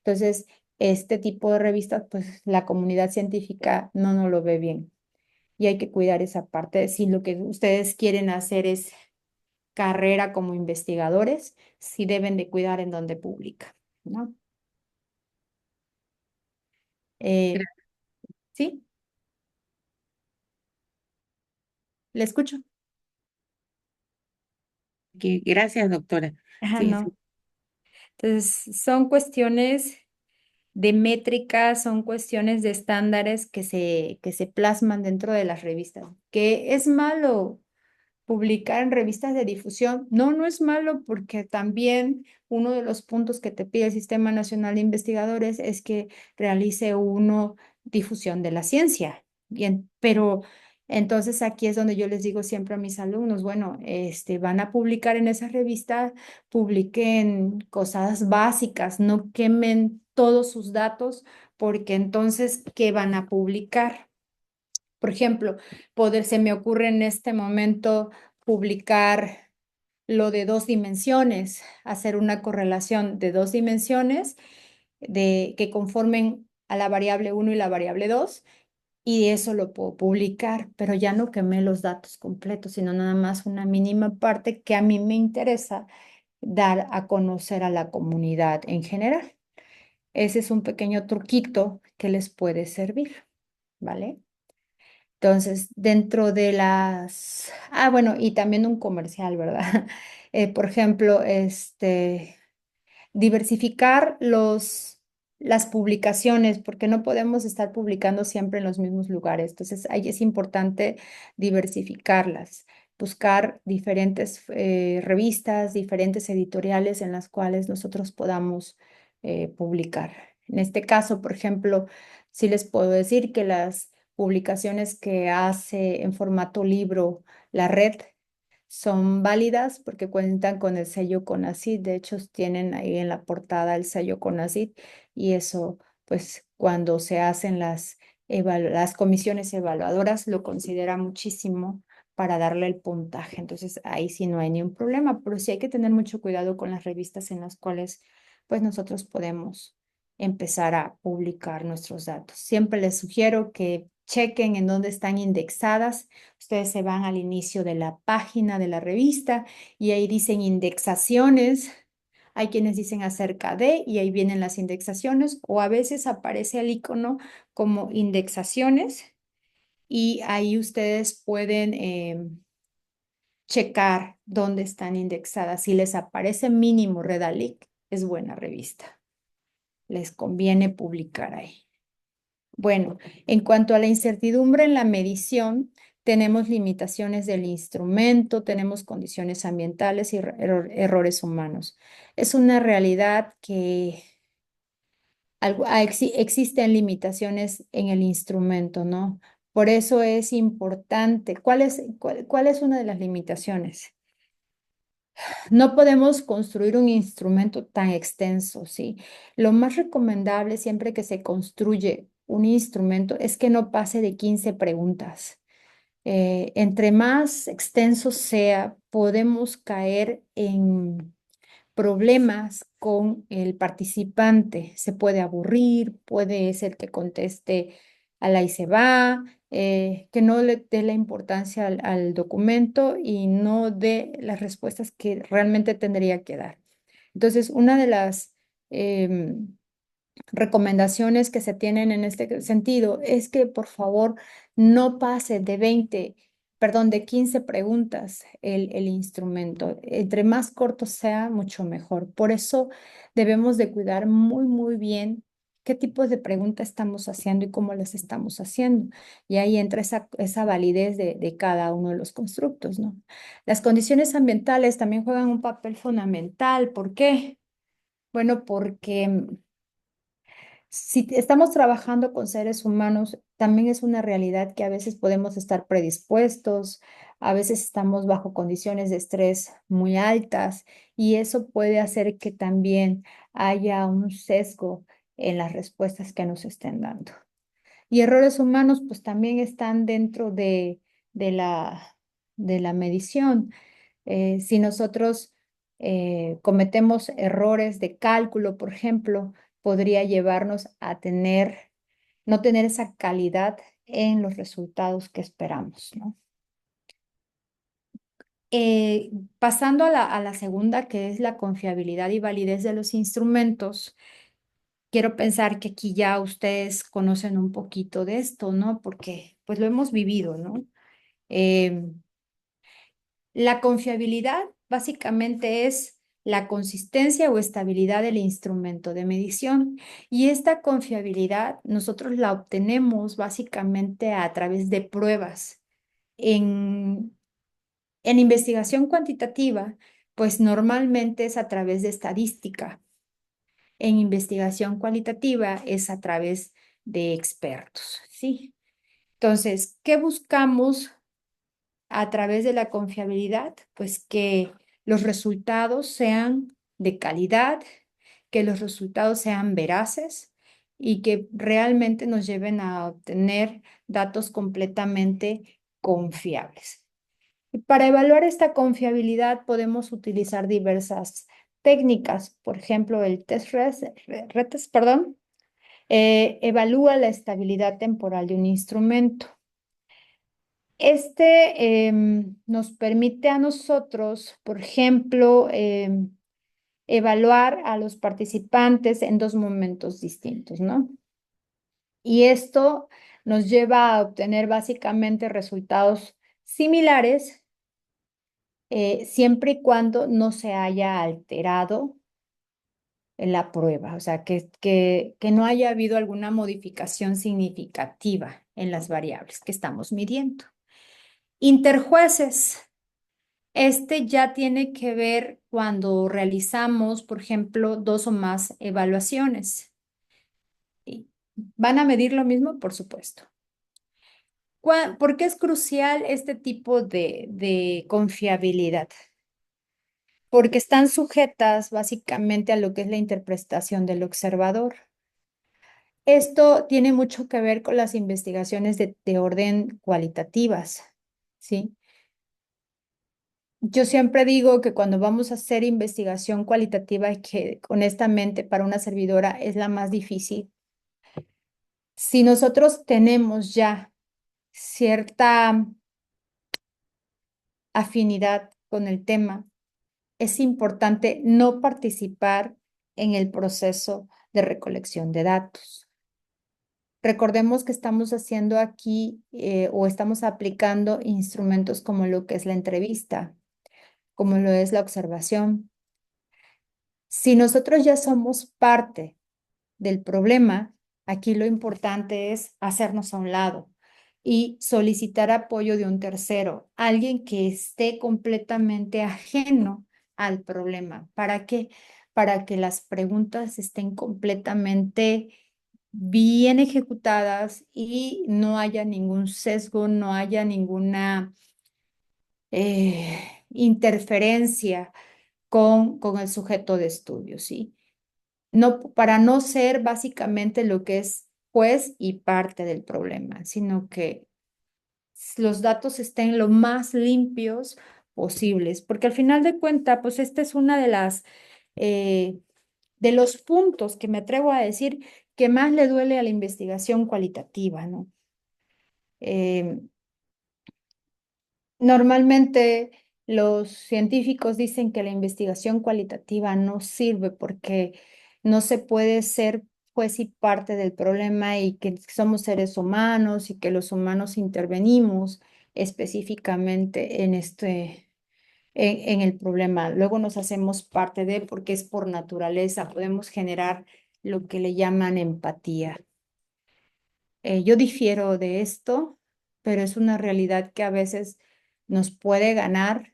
Entonces, este tipo de revistas, pues la comunidad científica no lo ve bien y hay que cuidar esa parte. Si lo que ustedes quieren hacer es carrera como investigadores, sí deben de cuidar en donde publican, ¿no? Eh, ¿Sí? ¿Le escucho? Gracias, doctora. Ajá, Sí, sí. no. Entonces, son cuestiones de métricas, son cuestiones de estándares que se plasman dentro de las revistas. ¿Que es malo publicar en revistas de difusión? No, no es malo porque también uno de los puntos que te pide el Sistema Nacional de Investigadores es que realice uno difusión de la ciencia. Bien, pero entonces aquí es donde yo les digo siempre a mis alumnos, bueno, van a publicar en esa revista, publiquen cosas básicas, no quemen todos sus datos, porque entonces, ¿qué van a publicar? Por ejemplo, se me ocurre en este momento publicar lo de 2 dimensiones, hacer una correlación de 2 dimensiones que conformen a la variable 1 y la variable 2, y eso lo puedo publicar, pero ya no quemé los datos completos, sino nada más una mínima parte que a mí me interesa dar a conocer a la comunidad en general. Ese es un pequeño truquito que les puede servir, ¿vale? Entonces, dentro de bueno, y también un comercial, ¿verdad? Por ejemplo, diversificar las publicaciones, porque no podemos estar publicando siempre en los mismos lugares. Entonces, ahí es importante diversificarlas, buscar diferentes revistas, diferentes editoriales en las cuales nosotros podamos publicar. En este caso, por ejemplo, sí les puedo decir que las publicaciones que hace en formato libro la red son válidas porque cuentan con el sello CONACYT. De hecho, tienen ahí en la portada el sello CONACYT, y eso, pues, cuando se hacen las comisiones evaluadoras, lo considera muchísimo para darle el puntaje. Entonces, ahí sí no hay ni un problema, pero sí hay que tener mucho cuidado con las revistas en las cuales, pues, nosotros podemos empezar a publicar nuestros datos. Siempre les sugiero que chequen en dónde están indexadas. Ustedes se van al inicio de la página de la revista y ahí dicen indexaciones. Hay quienes dicen acerca de, y ahí vienen las indexaciones, o a veces aparece el icono como indexaciones, y ahí ustedes pueden checar dónde están indexadas. Si les aparece mínimo Redalic, es buena revista. Les conviene publicar ahí. Bueno, en cuanto a la incertidumbre en la medición, tenemos limitaciones del instrumento, tenemos condiciones ambientales y errores humanos. Es una realidad que existen limitaciones en el instrumento, ¿no? Por eso es importante. ¿Cuál es una de las limitaciones? No podemos construir un instrumento tan extenso, ¿sí? Lo más recomendable siempre que se construye un instrumento es que no pase de 15 preguntas. Entre más extenso sea, podemos caer en problemas con el participante. Se puede aburrir, puede ser que conteste a la y se va, que no le dé la importancia al documento y no dé las respuestas que realmente tendría que dar. Entonces, una de las recomendaciones que se tienen en este sentido es que por favor no pase de 20, perdón, de 15 preguntas el instrumento. Entre más corto sea, mucho mejor. Por eso debemos de cuidar muy, muy bien qué tipos de preguntas estamos haciendo y cómo las estamos haciendo. Y ahí entra esa validez de cada uno de los constructos, ¿no? Las condiciones ambientales también juegan un papel fundamental. ¿Por qué? Bueno, porque si estamos trabajando con seres humanos, también es una realidad que a veces podemos estar predispuestos A veces estamos bajo condiciones de estrés muy altas y eso puede hacer que también haya un sesgo en las respuestas que nos estén dando. Y errores humanos pues también están dentro de la, de la medición. Si nosotros cometemos errores de cálculo, por ejemplo, podría llevarnos a no tener esa calidad en los resultados que esperamos, ¿no? Pasando a la segunda, que es la confiabilidad y validez de los instrumentos, quiero pensar que aquí ya ustedes conocen un poquito de esto, ¿no? Porque pues lo hemos vivido, ¿no? Em, La confiabilidad básicamente es la consistencia o estabilidad del instrumento de medición y esta confiabilidad nosotros la obtenemos básicamente a través de pruebas. En, en investigación cuantitativa, pues normalmente es a través de estadística. En investigación cualitativa es a través de expertos, ¿sí? Entonces, ¿qué buscamos a través de la confiabilidad? Pues que los resultados sean de calidad, que los resultados sean veraces y que realmente nos lleven a obtener datos completamente confiables. Y para evaluar esta confiabilidad podemos utilizar diversas técnicas. Por ejemplo, el test retest, perdón, evalúa la estabilidad temporal de un instrumento. Nos permite a nosotros, por ejemplo, evaluar a los participantes en dos momentos distintos, ¿no? Y esto nos lleva a obtener básicamente resultados similares, siempre y cuando no se haya alterado en la prueba, o sea, que no haya habido alguna modificación significativa en las variables que estamos midiendo. Interjueces. Este ya tiene que ver cuando realizamos, por ejemplo, dos o más evaluaciones. ¿Y van a medir lo mismo? Por supuesto. ¿Por qué es crucial este tipo de confiabilidad? Porque están sujetas básicamente a lo que es la interpretación del observador. Esto tiene mucho que ver con las investigaciones de orden cualitativas, ¿sí? Yo siempre digo que cuando vamos a hacer investigación cualitativa, y que honestamente para una servidora es la más difícil, si nosotros tenemos ya cierta afinidad con el tema, es importante no participar en el proceso de recolección de datos. Recordemos que estamos haciendo aquí o estamos aplicando instrumentos como lo que es la entrevista, como lo es la observación. Si nosotros ya somos parte del problema, aquí lo importante es hacernos a un lado y solicitar apoyo de un tercero, alguien que esté completamente ajeno al problema. ¿Para qué? Para que las preguntas estén completamente bien ejecutadas y no haya ningún sesgo, no haya ninguna interferencia con el sujeto de estudio, ¿sí? No, para no ser básicamente lo que es juez y parte del problema, sino que los datos estén lo más limpios posibles, porque al final de cuentas, pues esta es una de los puntos que me atrevo a decir que más le duele a la investigación cualitativa, ¿no? Eh, Normalmente los científicos dicen que la investigación cualitativa no sirve porque no se puede ser juez y parte del problema y que somos seres humanos y que los humanos intervenimos específicamente en el problema. Luego nos hacemos parte de porque es por naturaleza, podemos generar lo que le llaman empatía. Yo difiero de esto, pero es una realidad que a veces nos puede ganar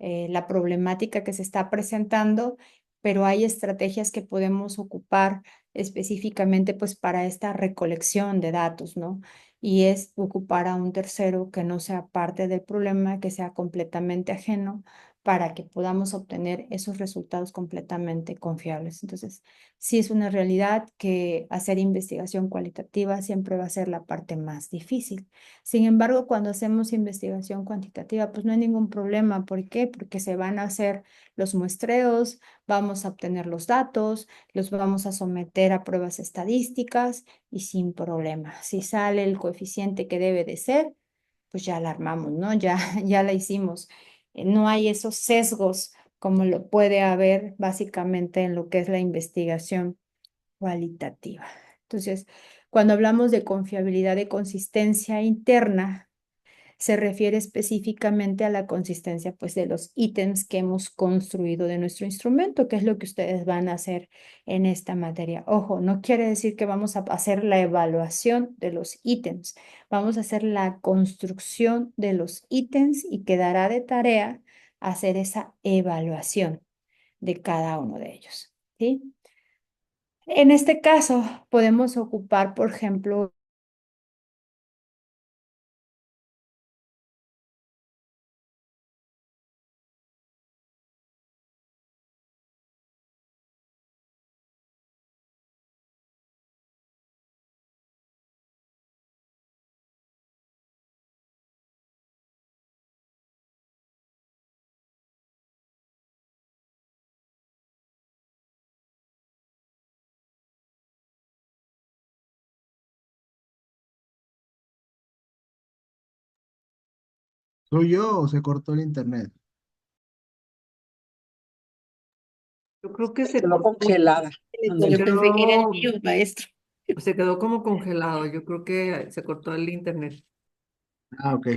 la problemática que se está presentando pero hay estrategias que podemos ocupar específicamente pues para esta recolección de datos, ¿no? Y es ocupar a un tercero que no sea parte del problema, que sea completamente ajeno para que podamos obtener esos resultados completamente confiables. Entonces, sí es una realidad que hacer investigación cualitativa siempre va a ser la parte más difícil. Sin embargo, cuando hacemos investigación cuantitativa, pues no hay ningún problema. ¿Por qué? Porque se van a hacer los muestreos, vamos a obtener los datos, los vamos a someter a pruebas estadísticas y sin problema. Si sale el coeficiente que debe de ser, pues ya la armamos, ¿no? Ya, ya la hicimos. No hay esos sesgos como lo puede haber básicamente en lo que es la investigación cualitativa. Entonces, cuando hablamos de confiabilidad de consistencia interna, se refiere específicamente a la consistencia pues de los ítems que hemos construido de nuestro instrumento, que es lo que ustedes van a hacer en esta materia. Ojo, no quiere decir que vamos a hacer la evaluación de los ítems, vamos a hacer la construcción de los ítems y quedará de tarea hacer esa evaluación de cada uno de ellos, ¿sí? En este caso, podemos ocupar, por ejemplo, ¿Soy yo o se cortó el internet? Yo creo que Se quedó congelada. Yo Ándale. pensé que era el quedó, mío, maestro. se quedó como congelado. Yo creo que se cortó el internet. Ah, ok.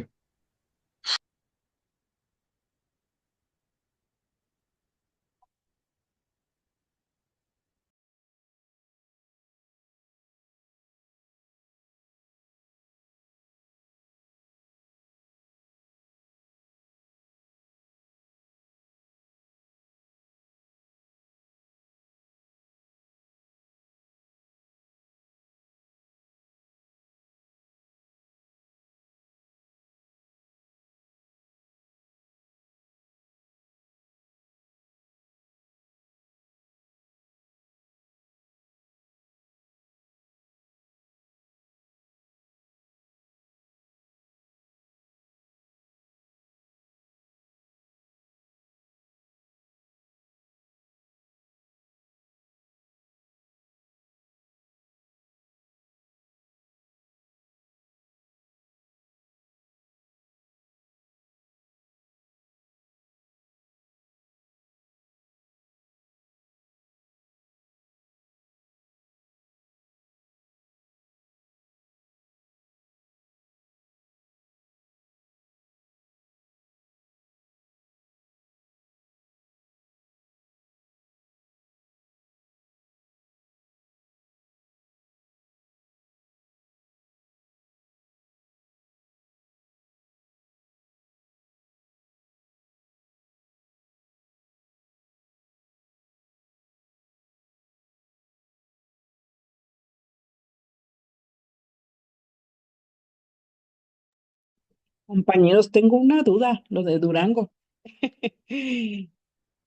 Compañeros, tengo una duda, lo de Durango.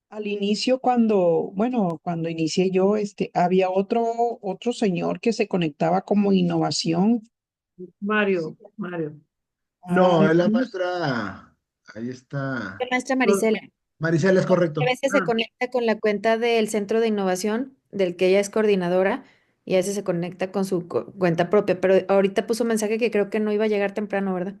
Al inicio, cuando inicié yo, había otro señor que se conectaba como innovación. Mario. No, Ah, es la maestra. Ahí está. La maestra Lo- Marisela. Marisela es A correcto. veces se ah, conecta con la cuenta del Centro de Innovación, del que ella es coordinadora, y a veces se conecta con su cuenta propia, pero ahorita puso un mensaje que creo que no iba a llegar temprano, ¿verdad?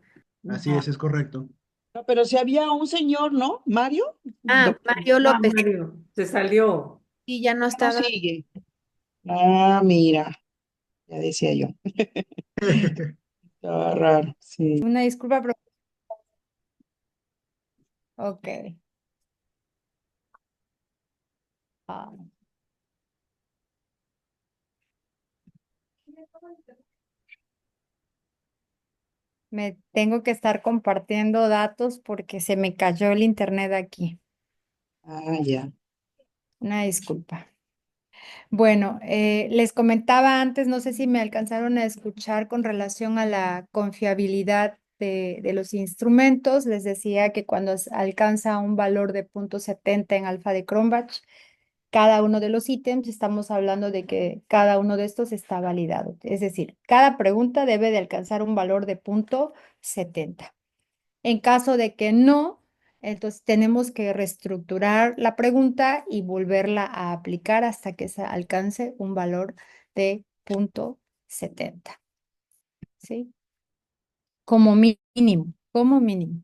Así ah, es correcto. no, pero si había un señor, ¿no? Mario, Ah, doctor, Mario López, Mario, se salió. y ya no ya no estaba. sigue. Ah, mira, ya decía yo. Estaba raro, sí. una disculpa, ok. Ah, me tengo que estar compartiendo datos porque se me cayó el internet aquí. Ah, ya. Una disculpa. Bueno, les comentaba antes, no sé si me alcanzaron a escuchar con relación a la confiabilidad de los instrumentos. Les decía que cuando alcanza un valor de 0.70 en alfa de Cronbach, cada uno de los ítems, estamos hablando de que cada uno de estos está validado. Es decir, cada pregunta debe de alcanzar un valor de 0.70. En caso de que no, entonces tenemos que reestructurar la pregunta y volverla a aplicar hasta que se alcance un valor de 0.70. ¿Sí? Como mínimo, como mínimo.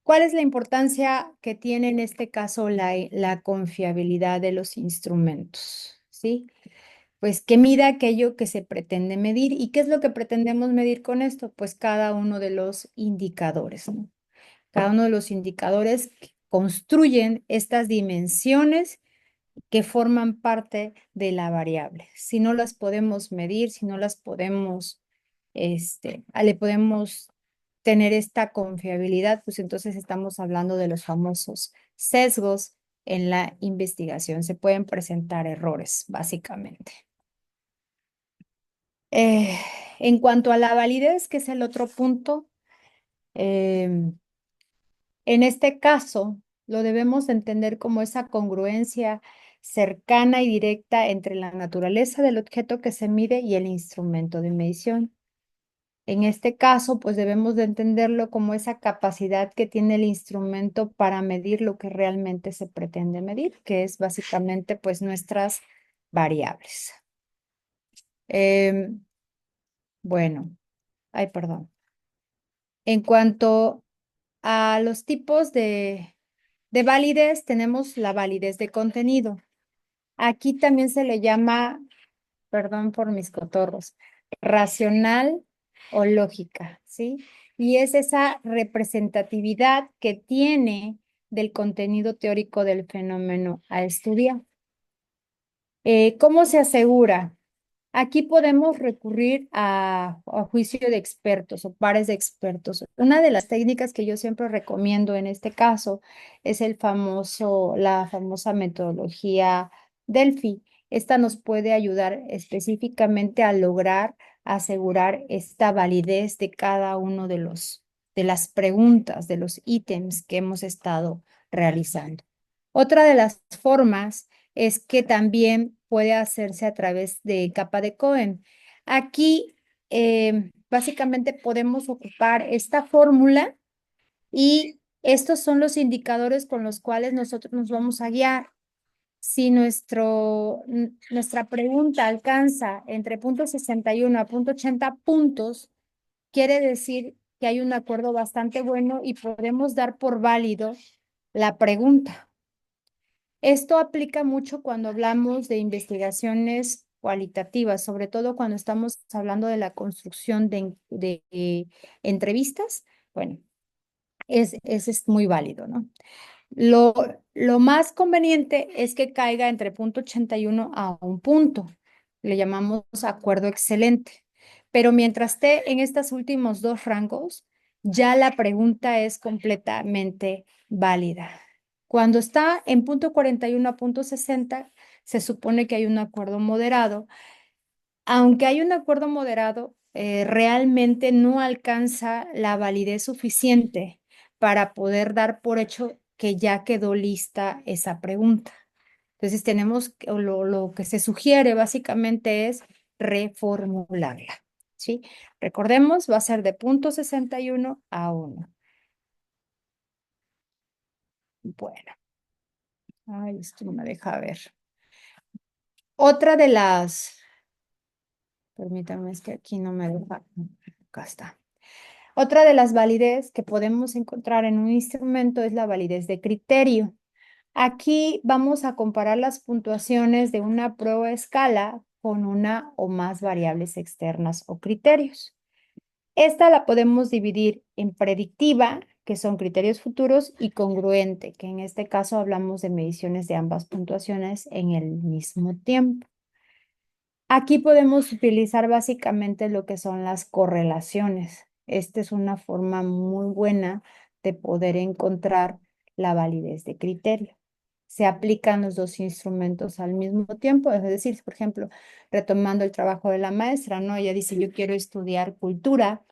¿Cuál es la importancia que tiene en este caso la confiabilidad de los instrumentos? ¿Sí? Pues que mida aquello que se pretende medir. ¿Y qué es lo que pretendemos medir con esto? Pues cada uno de los indicadores, ¿no? Cada uno de los indicadores que construyen estas dimensiones que forman parte de la variable. Si no las podemos medir, si no las podemos, le podemos tener esta confiabilidad, pues entonces estamos hablando de los famosos sesgos en la investigación. Se pueden presentar errores, básicamente. Eh, en cuanto a la validez, que es el otro punto, en este caso lo debemos entender como esa congruencia cercana y directa entre la naturaleza del objeto que se mide y el instrumento de medición. En este caso, pues debemos de entenderlo como esa capacidad que tiene el instrumento para medir lo que realmente se pretende medir, que es básicamente pues nuestras variables. Em, bueno, ay, perdón. En cuanto a los tipos de validez, tenemos la validez de contenido. Aquí también se le llama, perdón por mis cotorros, racional o lógica, ¿sí? Y es esa representatividad que tiene del contenido teórico del fenómeno a estudiar. ¿Cómo se asegura? Aquí podemos recurrir a juicio de expertos o pares de expertos. Una de las técnicas que yo siempre recomiendo en este caso es la famosa metodología Delphi. Esta nos puede ayudar específicamente a lograr asegurar esta validez de cada uno de las preguntas, de los ítems que hemos estado realizando. Otra de las formas es que también puede hacerse a través de capa de Cohen. Aquí básicamente podemos ocupar esta fórmula y estos son los indicadores con los cuales nosotros nos vamos a guiar. Si nuestra pregunta alcanza entre 0.61 a 0.80 puntos, quiere decir que hay un acuerdo bastante bueno y podemos dar por válido la pregunta. Esto aplica mucho cuando hablamos de investigaciones cualitativas, sobre todo cuando estamos hablando de la construcción de entrevistas. Bueno, ese es muy válido, ¿no? Lo más conveniente es que caiga entre 0.81 a 1 punto. Le llamamos acuerdo excelente. Pero mientras esté en estos últimos dos rangos, ya la pregunta es completamente válida. Cuando está en 0.41 a 0.60, se supone que hay un acuerdo moderado. Aunque hay un acuerdo moderado, realmente no alcanza la validez suficiente para poder dar por hecho que ya quedó lista esa pregunta. Entonces o lo que se sugiere básicamente es reformularla, ¿sí? Recordemos, va a ser de 0.61 a 1. Bueno, ay, esto no me deja ver. Otra de permítanme, es que aquí no me deja, acá está. Otra de las validez que podemos encontrar en un instrumento es la validez de criterio. Aquí vamos a comparar las puntuaciones de una prueba a escala con una o más variables externas o criterios. Esta la podemos dividir en predictiva, que son criterios futuros, y congruente, que en este caso hablamos de mediciones de ambas puntuaciones en el mismo tiempo. Aquí podemos utilizar básicamente lo que son las correlaciones. Esta es una forma muy buena de poder encontrar la validez de criterio. se aplican los dos instrumentos al mismo tiempo. Es decir, por ejemplo, retomando el trabajo de la maestra, ¿no? Ella dice, yo quiero estudiar cultura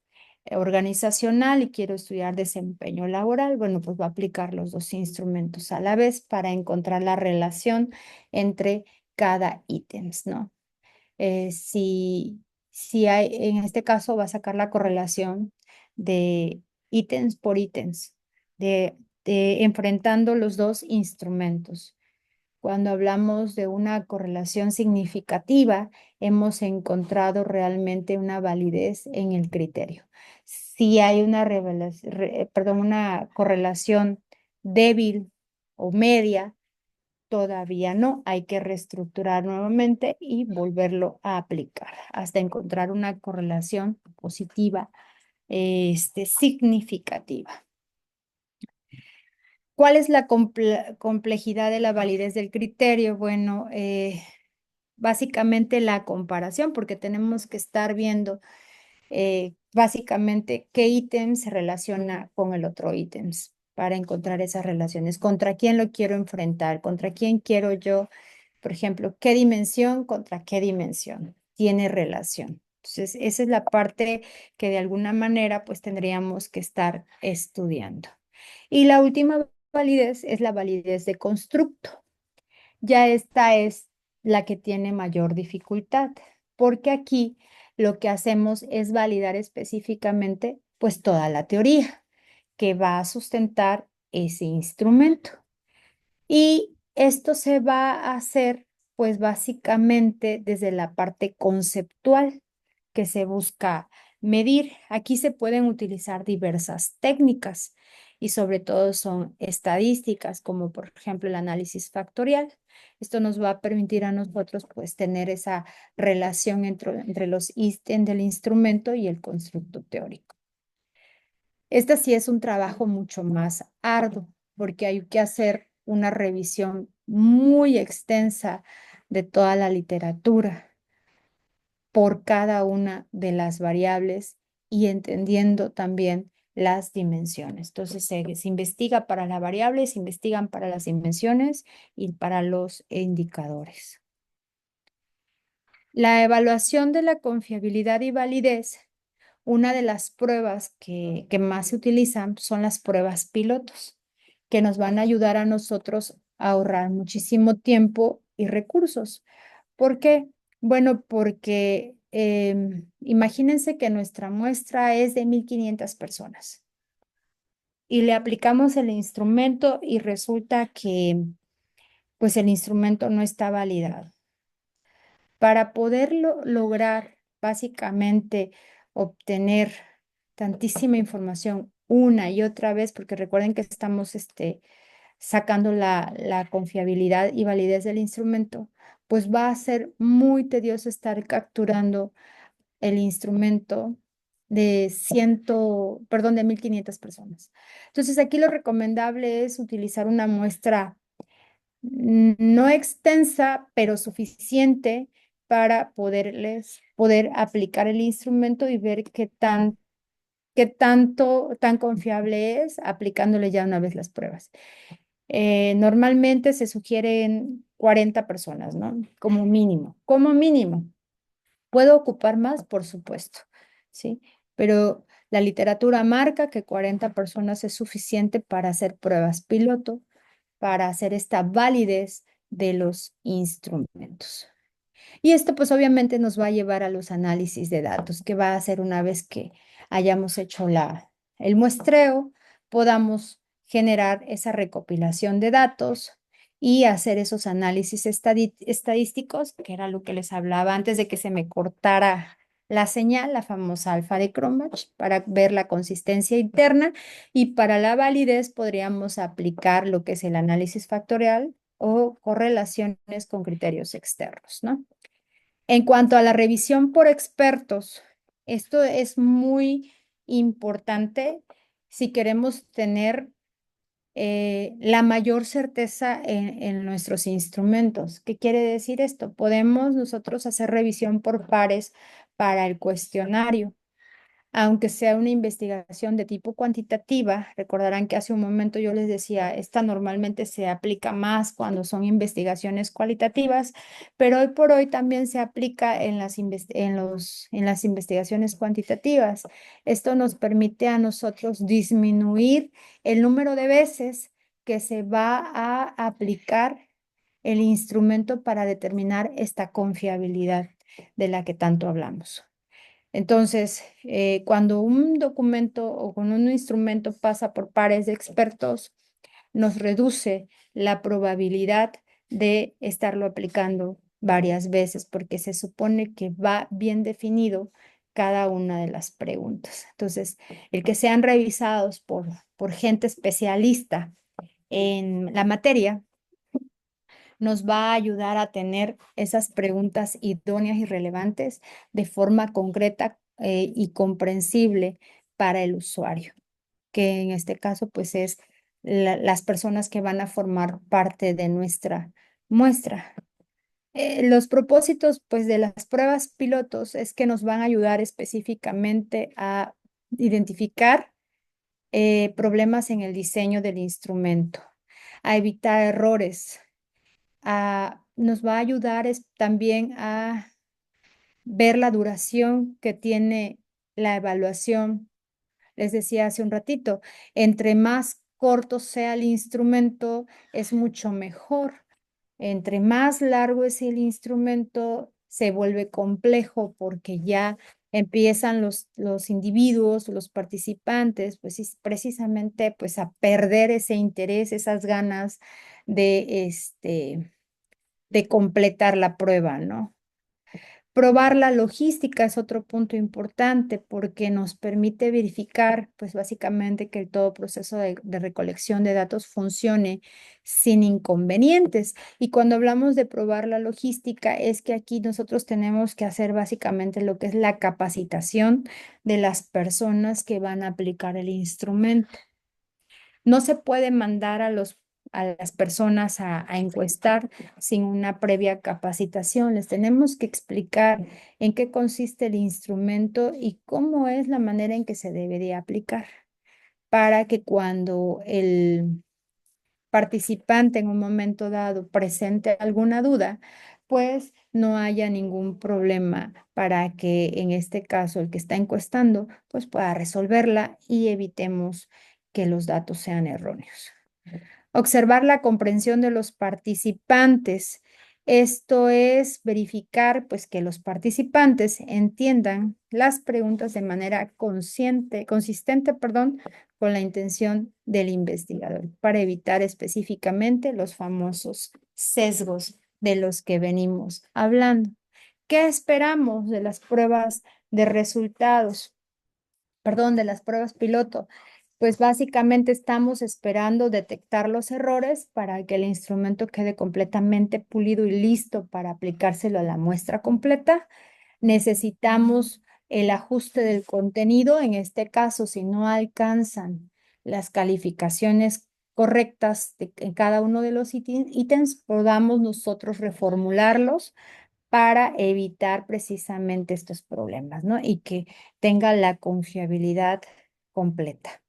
organizacional y quiero estudiar desempeño laboral. Bueno, pues va a aplicar los dos instrumentos a la vez para encontrar la relación entre cada ítems, ¿no? Si hay, en este caso va a sacar la correlación de ítems por ítems, enfrentando los dos instrumentos. Cuando hablamos de una correlación significativa, hemos encontrado realmente una validez en el criterio. Si hay una correlación débil o media, todavía no, hay que reestructurar nuevamente y volverlo a aplicar hasta encontrar una correlación positiva, significativa. ¿Cuál es la complejidad de la validez del criterio? Bueno, básicamente la comparación, porque tenemos que estar viendo básicamente qué ítem se relaciona con el otro ítem para encontrar esas relaciones. ¿Contra quién lo quiero enfrentar? ¿Contra quién quiero yo? Por ejemplo, ¿qué dimensión contra qué dimensión tiene relación? Entonces, esa es la parte que de alguna manera pues tendríamos que estar estudiando. Y la última validez es la validez de constructo. Ya esta es la que tiene mayor dificultad, porque aquí lo que hacemos es validar específicamente pues toda la teoría que va a sustentar ese instrumento. Y esto se va a hacer pues básicamente desde la parte conceptual que se busca medir. Aquí se pueden utilizar diversas técnicas y sobre todo son estadísticas, como por ejemplo el análisis factorial. Esto nos va a permitir a nosotros pues tener esa relación entre los ítems del instrumento y el constructo teórico. Este sí es un trabajo mucho más arduo porque hay que hacer una revisión muy extensa de toda la literatura por cada una de las variables y entendiendo también las dimensiones. Entonces se investiga para la variable, se investigan para las dimensiones y para los indicadores. La evaluación de la confiabilidad y validez, una de las pruebas que más se utilizan son las pruebas pilotos, que nos van a ayudar a nosotros a ahorrar muchísimo tiempo y recursos. ¿Por qué? Bueno, porque imagínense que nuestra muestra es de 1,500 personas y le aplicamos el instrumento y resulta que pues el instrumento no está validado. Para poderlo lograr, básicamente obtener tantísima información una y otra vez, porque recuerden que estamos sacando la confiabilidad y validez del instrumento, pues va a ser muy tedioso estar capturando el instrumento de 1,500 personas. Entonces, aquí lo recomendable es utilizar una muestra no extensa, pero suficiente para poder aplicar el instrumento y ver tan confiable es aplicándole ya una vez las pruebas. Normalmente se sugieren 40 personas, ¿no? Como mínimo, como mínimo. ¿Puedo ocupar más? Por supuesto, ¿sí? Pero la literatura marca que 40 personas es suficiente para hacer pruebas piloto, para hacer esta validez de los instrumentos. Y esto pues obviamente nos va a llevar a los análisis de datos, que va a ser una vez que hayamos hecho el muestreo, podamos generar esa recopilación de datos y hacer esos análisis estadísticos, que era lo que les hablaba antes de que se me cortara la señal, la famosa alfa de Cronbach, para ver la consistencia interna, y para la validez podríamos aplicar lo que es el análisis factorial o correlaciones con criterios externos, ¿no? En cuanto a la revisión por expertos, esto es muy importante si queremos tener la mayor certeza en nuestros instrumentos. ¿Qué quiere decir esto? Podemos nosotros hacer revisión por pares para el cuestionario. Aunque sea una investigación de tipo cuantitativa, recordarán que hace un momento yo les decía, esta normalmente se aplica más cuando son investigaciones cualitativas, pero hoy por hoy también se aplica en las investigaciones cuantitativas. Esto nos permite a nosotros disminuir el número de veces que se va a aplicar el instrumento para determinar esta confiabilidad de la que tanto hablamos. Entonces, cuando un documento o con un instrumento pasa por pares de expertos, nos reduce la probabilidad de estarlo aplicando varias veces porque se supone que va bien definido cada una de las preguntas. Entonces, el que sean revisados por gente especialista en la materia nos va a ayudar a tener esas preguntas idóneas y relevantes de forma concreta y comprensible para el usuario, que en este caso pues es las personas que van a formar parte de nuestra muestra. Los propósitos pues de las pruebas pilotos es que nos van a ayudar específicamente a identificar problemas en el diseño del instrumento, a evitar errores, nos va a ayudar también a ver la duración que tiene la evaluación. Les decía hace un ratito, entre más corto sea el instrumento, es mucho mejor. Entre más largo es el instrumento, se vuelve complejo porque ya empiezan los individuos, los participantes, pues precisamente pues a perder ese interés, esas ganas de completar la prueba, ¿no? Probar la logística es otro punto importante porque nos permite verificar, pues básicamente que todo proceso de recolección de datos funcione sin inconvenientes. Y cuando hablamos de probar la logística, es que aquí nosotros tenemos que hacer básicamente lo que es la capacitación de las personas que van a aplicar el instrumento. No se puede mandar a las personas a encuestar sin una previa capacitación. Les tenemos que explicar en qué consiste el instrumento y cómo es la manera en que se debería aplicar para que cuando el participante en un momento dado presente alguna duda, pues no haya ningún problema para que en este caso el que está encuestando pues pueda resolverla y evitemos que los datos sean erróneos. Observar la comprensión de los participantes. Esto es verificar pues que los participantes entiendan las preguntas de manera consistente, perdón, con la intención del investigador para evitar específicamente los famosos sesgos de los que venimos hablando. ¿Qué esperamos de las pruebas de resultados? Perdón, de las pruebas piloto. Pues básicamente estamos esperando detectar los errores para que el instrumento quede completamente pulido y listo para aplicárselo a la muestra completa. Necesitamos el ajuste del contenido. En este caso, si no alcanzan las calificaciones correctas en cada uno de los ítems, podamos nosotros reformularlos para evitar precisamente estos problemas, ¿no? Y que tenga la confiabilidad completa.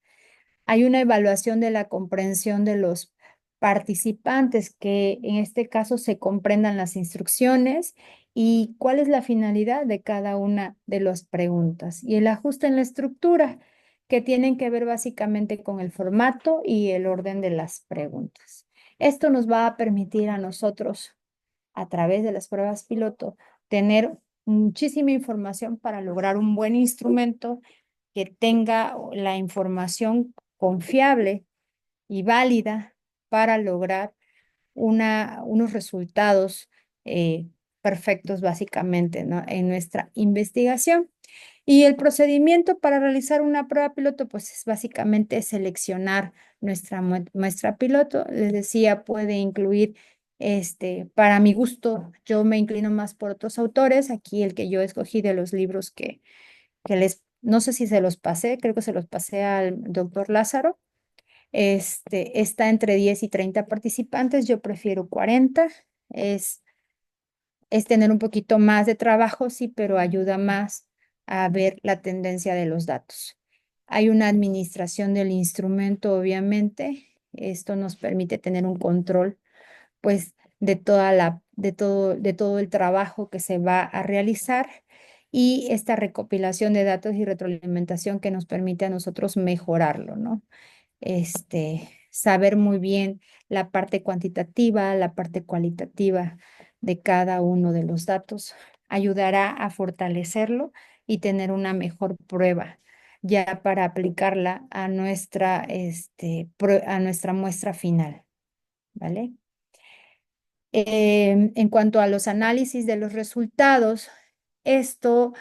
Hay una evaluación de la comprensión de los participantes, que en este caso se comprendan las instrucciones y cuál es la finalidad de cada una de las preguntas. Y el ajuste en la estructura, que tienen que ver básicamente con el formato y el orden de las preguntas. Esto nos va a permitir a nosotros, a través de las pruebas piloto, tener muchísima información para lograr un buen instrumento que tenga la información confiable y válida para lograr unos resultados perfectos básicamente, ¿no? En nuestra investigación. Y el procedimiento para realizar una prueba piloto, pues es básicamente seleccionar nuestra muestra piloto. Les decía, puede incluir, para mi gusto, yo me inclino más por otros autores. Aquí el que yo escogí de los libros no sé si se los pasé, creo que se los pasé al doctor Lázaro. Está entre 10 y 30 participantes, yo prefiero 40. Es tener un poquito más de trabajo, sí, pero ayuda más a ver la tendencia de los datos. Hay una administración del instrumento, obviamente. Esto nos permite tener un control, pues, de todo el trabajo que se va a realizar y esta recopilación de datos y retroalimentación que nos permite a nosotros mejorarlo, ¿no? Saber muy bien la parte cuantitativa, la parte cualitativa de cada uno de los datos ayudará a fortalecerlo y tener una mejor prueba ya para aplicarla a a nuestra muestra final, ¿vale? En cuanto a los análisis de los resultados, esto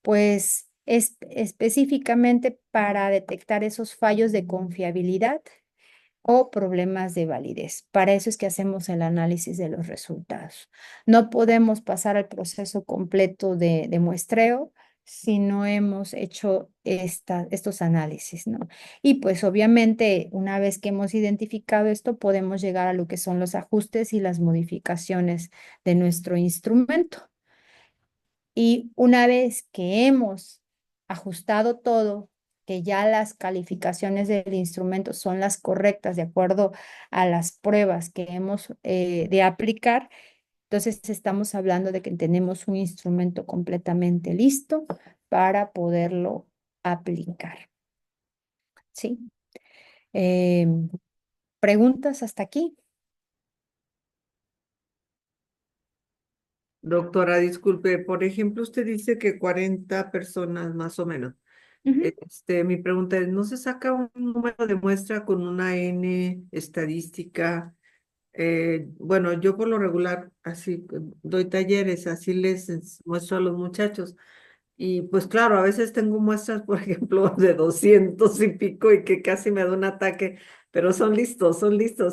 pues es específicamente para detectar esos fallos de confiabilidad o problemas de validez. Para eso es que hacemos el análisis de los resultados. No podemos pasar al proceso completo de muestreo si no hemos hecho estos análisis, ¿no? Y pues obviamente una vez que hemos identificado esto, podemos llegar a lo que son los ajustes y las modificaciones de nuestro instrumento. Y una vez que hemos ajustado todo, que ya las calificaciones del instrumento son las correctas de acuerdo a las pruebas que hemos de aplicar, entonces estamos hablando de que tenemos un instrumento completamente listo para poderlo aplicar. ¿Sí? ¿Preguntas hasta aquí? Doctora, disculpe, por ejemplo, usted dice que 40 personas más o menos. Ujú. Mi pregunta es, ¿no se saca un número de muestra con una N estadística? Bueno, yo por lo regular así doy talleres, así muestro a los muchachos. Y pues claro, a veces tengo muestras, por ejemplo, de 200 y pico y que casi me da un ataque, pero son listos,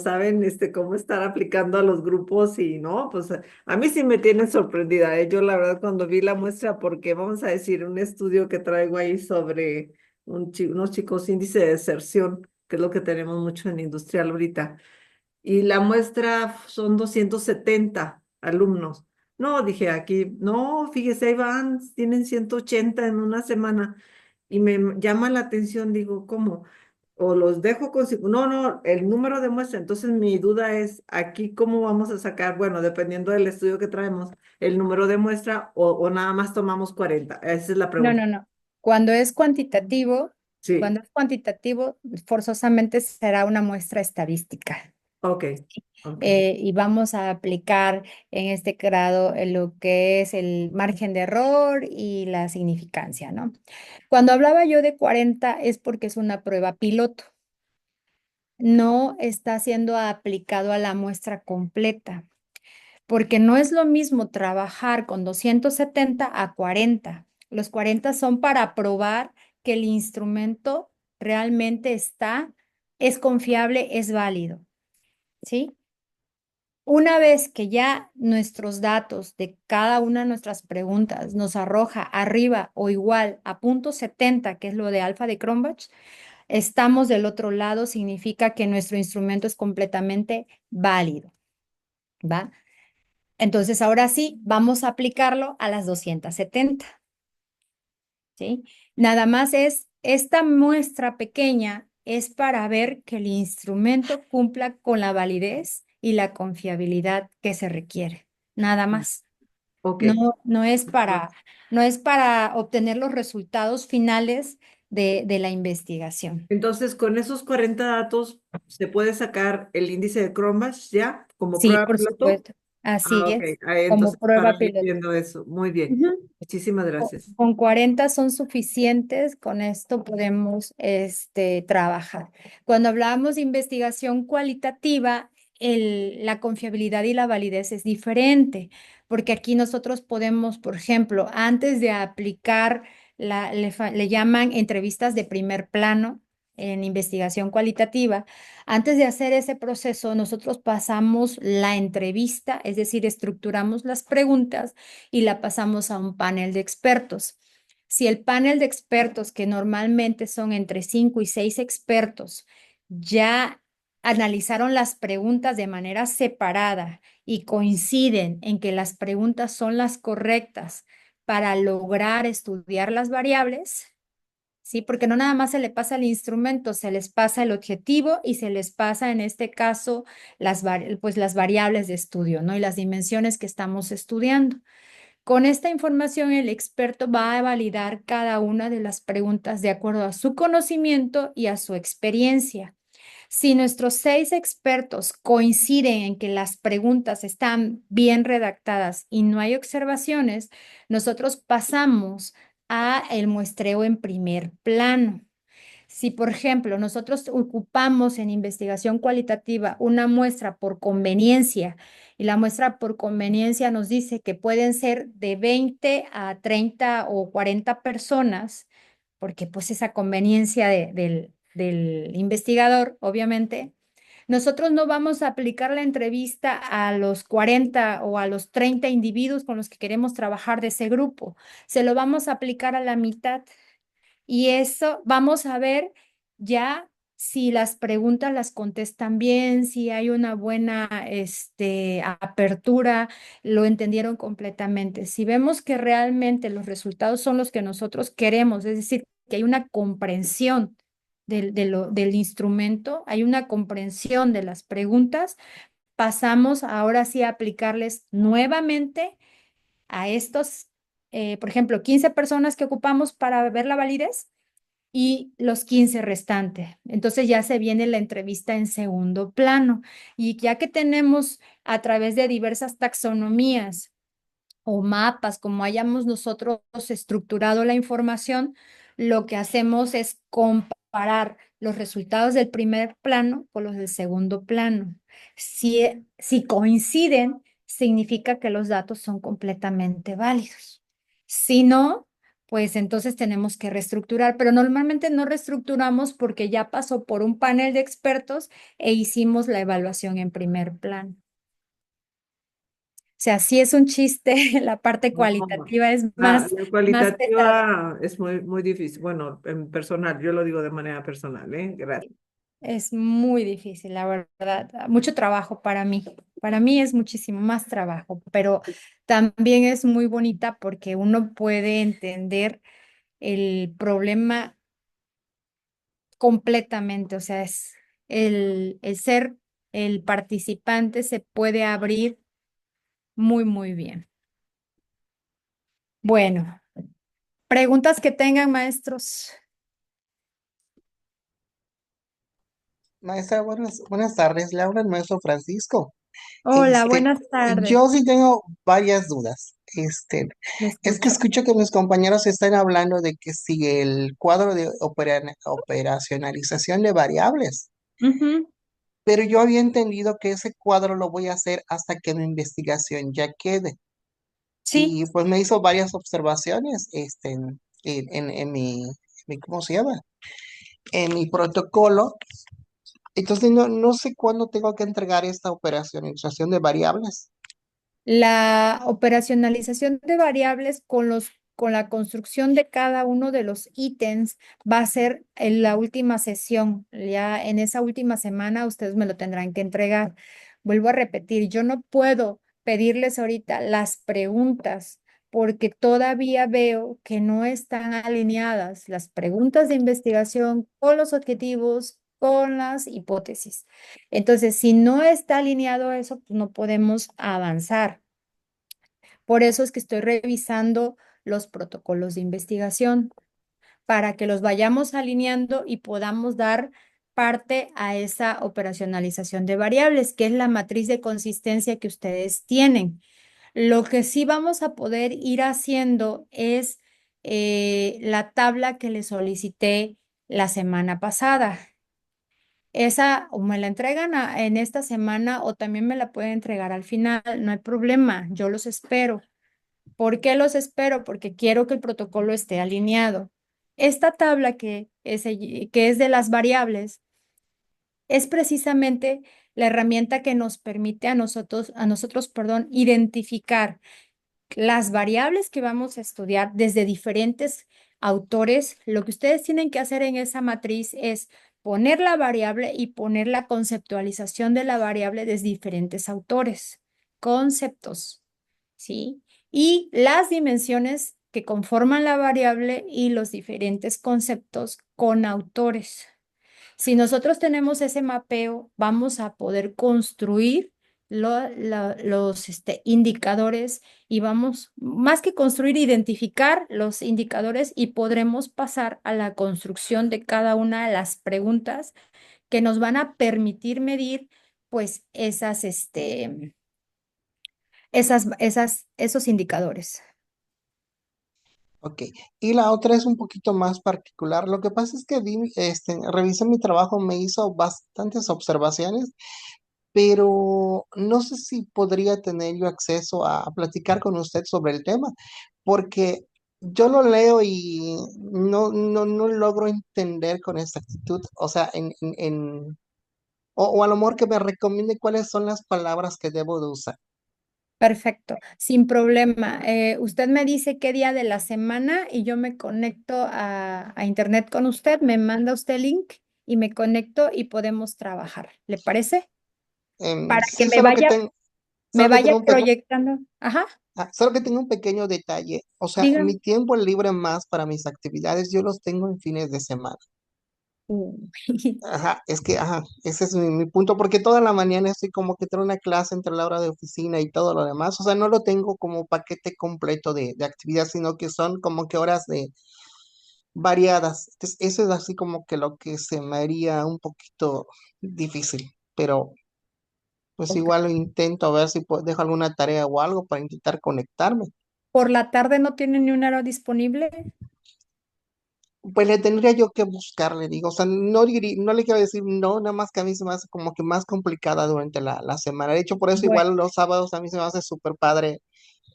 saben cómo estar aplicando a los grupos y no, pues a mí sí me tienen sorprendida, ¿eh? Yo la verdad cuando vi la muestra, porque vamos a decir, un estudio que traigo ahí sobre unos chicos índice de deserción, que es lo que tenemos mucho en industrial ahorita, y la muestra son 270 alumnos. No, dije aquí, no, fíjese, ahí van, tienen 180 en una semana. Y me llama la atención, digo, ¿cómo? O los dejo con... No, no, el número de muestra. Entonces mi duda es, aquí, ¿cómo vamos a sacar? Bueno, dependiendo del estudio que traemos, el número de muestra o nada más tomamos 40. Esa es la No, pregunta. no, no. Sí, Cuando es cuantitativo, forzosamente será una muestra estadística. ok, ok. Y vamos a aplicar en este grado lo que es el margen de error y la significancia, ¿no? Cuando hablaba yo de 40 es porque es una prueba piloto, no está siendo aplicado a la muestra completa, porque no es lo mismo trabajar con 270 a 40. Los 40 son para probar que el instrumento realmente es confiable, es válido, ¿sí? Una vez que ya nuestros datos de cada una de nuestras preguntas nos arroja arriba o igual a .70, que es lo de alfa de Cronbach, estamos del otro lado, significa que nuestro instrumento es completamente válido, ¿va? Entonces, ahora sí, vamos a aplicarlo a las 270, ¿sí? Nada más esta muestra pequeña es para ver que el instrumento cumpla con la validez y la confiabilidad que se requiere. Nada más. Ok. No es no es para obtener los resultados finales de la investigación. Entonces, con esos 40 datos, ¿se puede sacar el índice de Cronbach ya como Sí, prueba por piloto? supuesto. Así Ah, ok. es, como Entonces, para prueba ir piloto. viendo eso. Muy bien. Ujú. Muchísimas gracias. Con 40 son suficientes, con esto podemos trabajar. Cuando hablábamos de investigación cualitativa, la confiabilidad y la validez es diferente, porque aquí nosotros podemos, por ejemplo, antes de aplicar, le llaman entrevistas de primer plano en investigación cualitativa. Antes de hacer ese proceso, nosotros pasamos la entrevista, es decir, estructuramos las preguntas y la pasamos a un panel de expertos. Si el panel de expertos, que normalmente son entre 5 y 6 expertos, ya analizaron las preguntas de manera separada y coinciden en que las preguntas son las correctas para lograr estudiar las variables, ¿sí? Porque no nada más se le pasa el instrumento, se les pasa el objetivo y se les pasa en este caso pues las variables de estudio, ¿no? Y las dimensiones que estamos estudiando. Con esta información, el experto va a validar cada una de las preguntas de acuerdo a su conocimiento y a su experiencia. Si nuestros 6 expertos coinciden en que las preguntas están bien redactadas y no hay observaciones, nosotros pasamos a el muestreo en primer plano. Si, por ejemplo, nosotros ocupamos en investigación cualitativa una muestra por conveniencia y la muestra por conveniencia nos dice que pueden ser de 20 a 30 o 40 personas, porque pues esa conveniencia del investigador, obviamente, nosotros no vamos a aplicar la entrevista a los 40 o a los 30 individuos con los que queremos trabajar de ese grupo, se lo vamos a aplicar a la mitad. Y eso vamos a ver ya si las preguntas las contestan bien, si hay una buena apertura, lo entendieron completamente. Si vemos que realmente los resultados son los que nosotros queremos, es decir, que hay una comprensión del instrumento, hay una comprensión de las preguntas, pasamos ahora sí a aplicarles nuevamente a estos, por ejemplo, 15 personas que ocupamos para ver la validez y los 15 restantes. Entonces ya se viene la entrevista en segundo plano. Y ya que tenemos a través de diversas taxonomías o mapas, como hayamos nosotros estructurado la información, lo que hacemos es comparar los resultados del primer plano con los del segundo plano. Si coinciden, significa que los datos son completamente válidos. Si no, pues entonces tenemos que reestructurar, pero normalmente no reestructuramos porque ya pasó por un panel de expertos e hicimos la evaluación en primer plano. O sea, sí es un chiste, la parte No, cualitativa es la más pesada. cualitativa es muy, muy difícil. Bueno, en personal, yo lo digo de manera personal, ¿eh? Gracias. Es muy difícil, la verdad. Mucho trabajo para mí. Para mí es muchísimo más trabajo, pero también es muy bonita porque uno puede entender el problema completamente. O sea, es el ser el participante se puede abrir muy, muy bien. Bueno, preguntas que tengan, maestros. Maestra, buenas tardes. Le habla el maestro Francisco. Hola, buenas tardes. Yo sí tengo varias dudas. Me Es que escucho. escucho que mis compañeros están hablando de que si el cuadro de operacionalización de variables, Ujú. pero yo había entendido que ese cuadro lo voy a hacer hasta que mi investigación ya quede. Sí. Y pues me hizo varias observaciones, ¿cómo se llama? En mi protocolo. Entonces no sé cuándo tengo que entregar esta operacionalización de variables. La operacionalización de variables con la construcción de cada uno de los ítems va a ser en la última sesión. Ya en esa última semana ustedes me lo tendrán que entregar. Vuelvo a repetir, yo no puedo pedirles ahorita las preguntas porque todavía veo que no están alineadas las preguntas de investigación con los objetivos, con las hipótesis. Entonces, si no está alineado eso, pues no podemos avanzar. Por eso es que estoy revisando los protocolos de investigación para que los vayamos alineando y podamos dar parte a esa operacionalización de variables, que es la matriz de consistencia que ustedes tienen. Lo que sí vamos a poder ir haciendo es la tabla que les solicité la semana pasada. Esa o me la entregan en esta semana o también me la pueden entregar al final, no hay problema, yo los espero. ¿Por qué los espero? Porque quiero que el protocolo esté alineado. Esta tabla que es de las variables es precisamente la herramienta que nos permite perdón, identificar las variables que vamos a estudiar desde diferentes autores. Lo que ustedes tienen que hacer en esa matriz es poner la variable y poner la conceptualización de la variable desde diferentes autores, conceptos, ¿sí? Y las dimensiones que conforman la variable y los diferentes conceptos con autores. Si nosotros tenemos ese mapeo, vamos a poder construir los indicadores y vamos, más que construir, identificar los indicadores y podremos pasar a la construcción de cada una de las preguntas que nos van a permitir medir, pues, esos indicadores. Ok, y la otra es un poquito más particular. Lo que pasa es que revisé mi trabajo, me hizo bastantes observaciones, pero no sé si podría tener yo acceso a platicar con usted sobre el tema, porque yo lo leo y no logro entender con exactitud, o sea, o a lo mejor que me recomiende cuáles son las palabras que debo de usar. Perfecto, sin problema. Usted me dice qué día de la semana y yo me conecto a internet con usted, me manda usted el link y me conecto y podemos trabajar. ¿Le parece? Para que Sí, solo que me solo que vaya tengo proyectando. Ajá, solo que tengo un pequeño detalle. O sea, dígame. mi tiempo libre más para mis actividades, yo los tengo en fines de semana. Uy, Ajá, ese es mi punto, porque toda la mañana estoy como que tengo una clase entre la hora de oficina y todo lo demás. O sea, no lo tengo como paquete completo de actividad, sino que son como que horas de variadas. Entonces, eso es así como que lo que se me haría un poquito difícil, pero pues ok. igual lo intento a ver si dejo alguna tarea o algo para intentar conectarme. ¿Por la tarde no tiene ni una hora disponible? Pues le tendría yo que buscar, le digo, o sea, no le quiero decir no, nada más que a mí se me hace como que más complicada durante la semana. De hecho, por eso Bueno, igual los sábados a mí se me hace súper padre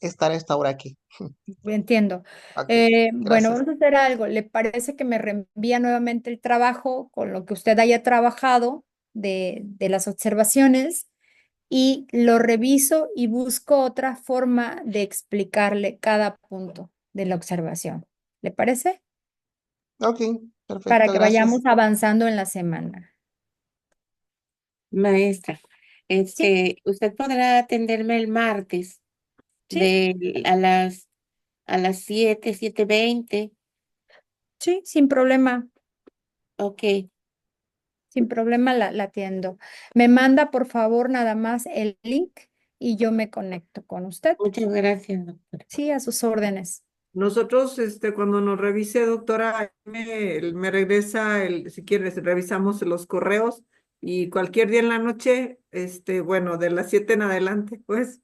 estar a esta hora aquí. entiendo. Ok, Bueno, gracias. vamos a hacer algo. ¿Le parece que me reenvía nuevamente el trabajo con lo que usted haya trabajado de las observaciones? Y lo reviso y busco otra forma de explicarle cada punto de la observación. ¿Le parece? Ok, Para perfecto, que gracias. vayamos avanzando en la semana. Maestra, Sí, usted podrá atenderme el martes sí, a las 7:20. sí, sin problema. Ok, Sin problema la atiendo. Me manda, por favor, nada más el link y yo me conecto con usted. muchas gracias, doctora. Sí, a sus órdenes. Nosotros, cuando nos revise, doctora, me regresa si quieres, revisamos los correos y cualquier día en la noche, bueno, de las 7 en adelante, pues,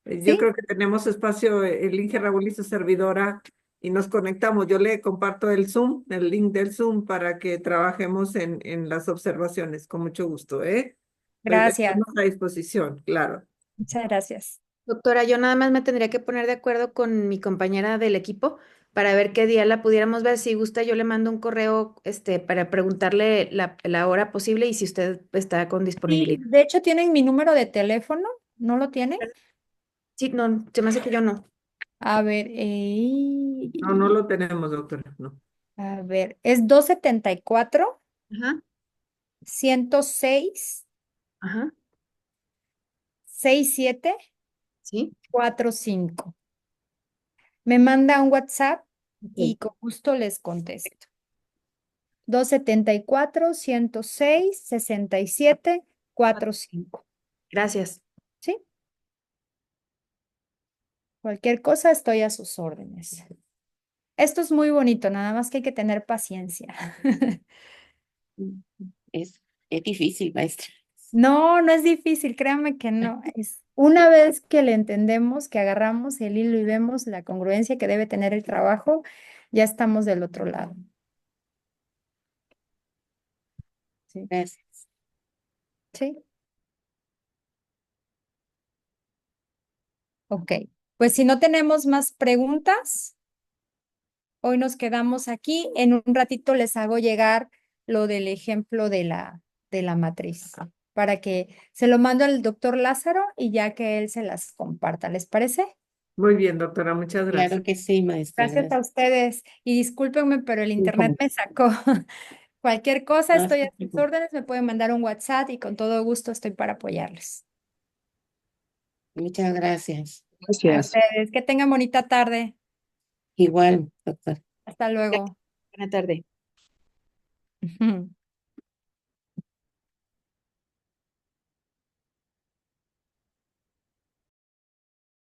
yo ¿Sí? creo que tenemos espacio, el Inge Raúl y su servidora, y nos conectamos. Yo le comparto el Zoom, el link del Zoom, para que trabajemos en las observaciones, con mucho gusto, ¿eh? Gracias. Estamos a disposición, claro. Muchas gracias. Doctora, yo nada más me tendría que poner de acuerdo con mi compañera del equipo para ver qué día la pudiéramos ver. Si gusta, yo le mando un correo, para preguntarle la hora posible y si usted está con Y disponibilidad. de hecho, ¿tienen mi número de teléfono? ¿No lo tienen? Sí, no, se me hace que yo no. A ver, No, no lo tenemos, doctora, no. a ver, es 274 Ajá, 106 ajá, 67 sí. 45. Me manda un WhatsApp y Ok. con gusto les contesto. 274 106 67 45. Gracias. ¿Sí? Cualquier cosa estoy a sus órdenes. Esto es muy bonito, nada más que hay que tener paciencia. Es, es difícil, maestra. No, no es difícil, créanme que no. Es una vez que le entendemos, que agarramos el hilo y vemos la congruencia que debe tener el trabajo, ya estamos del otro lado. Sí, Gracias. sí, ok. Pues si no tenemos más preguntas, hoy nos quedamos aquí. En un ratito les hago llegar lo del ejemplo de la matriz para que se lo mando al doctor Lázaro y ya que él se las comparta. ¿Les parece? Muy bien, doctora, muchas Claro gracias. que sí, maestra, Gracias a gracias. ustedes y discúlpenme, pero el Sí, internet cómo me sacó. Cualquier cosa, no estoy se a sus preocupe. órdenes, me pueden mandar un WhatsApp y con todo gusto estoy para apoyarles. Muchas gracias. A Gracias. ustedes, que tengan bonita tarde. Igual, doctor. Hasta luego. Buena tarde. Ujú.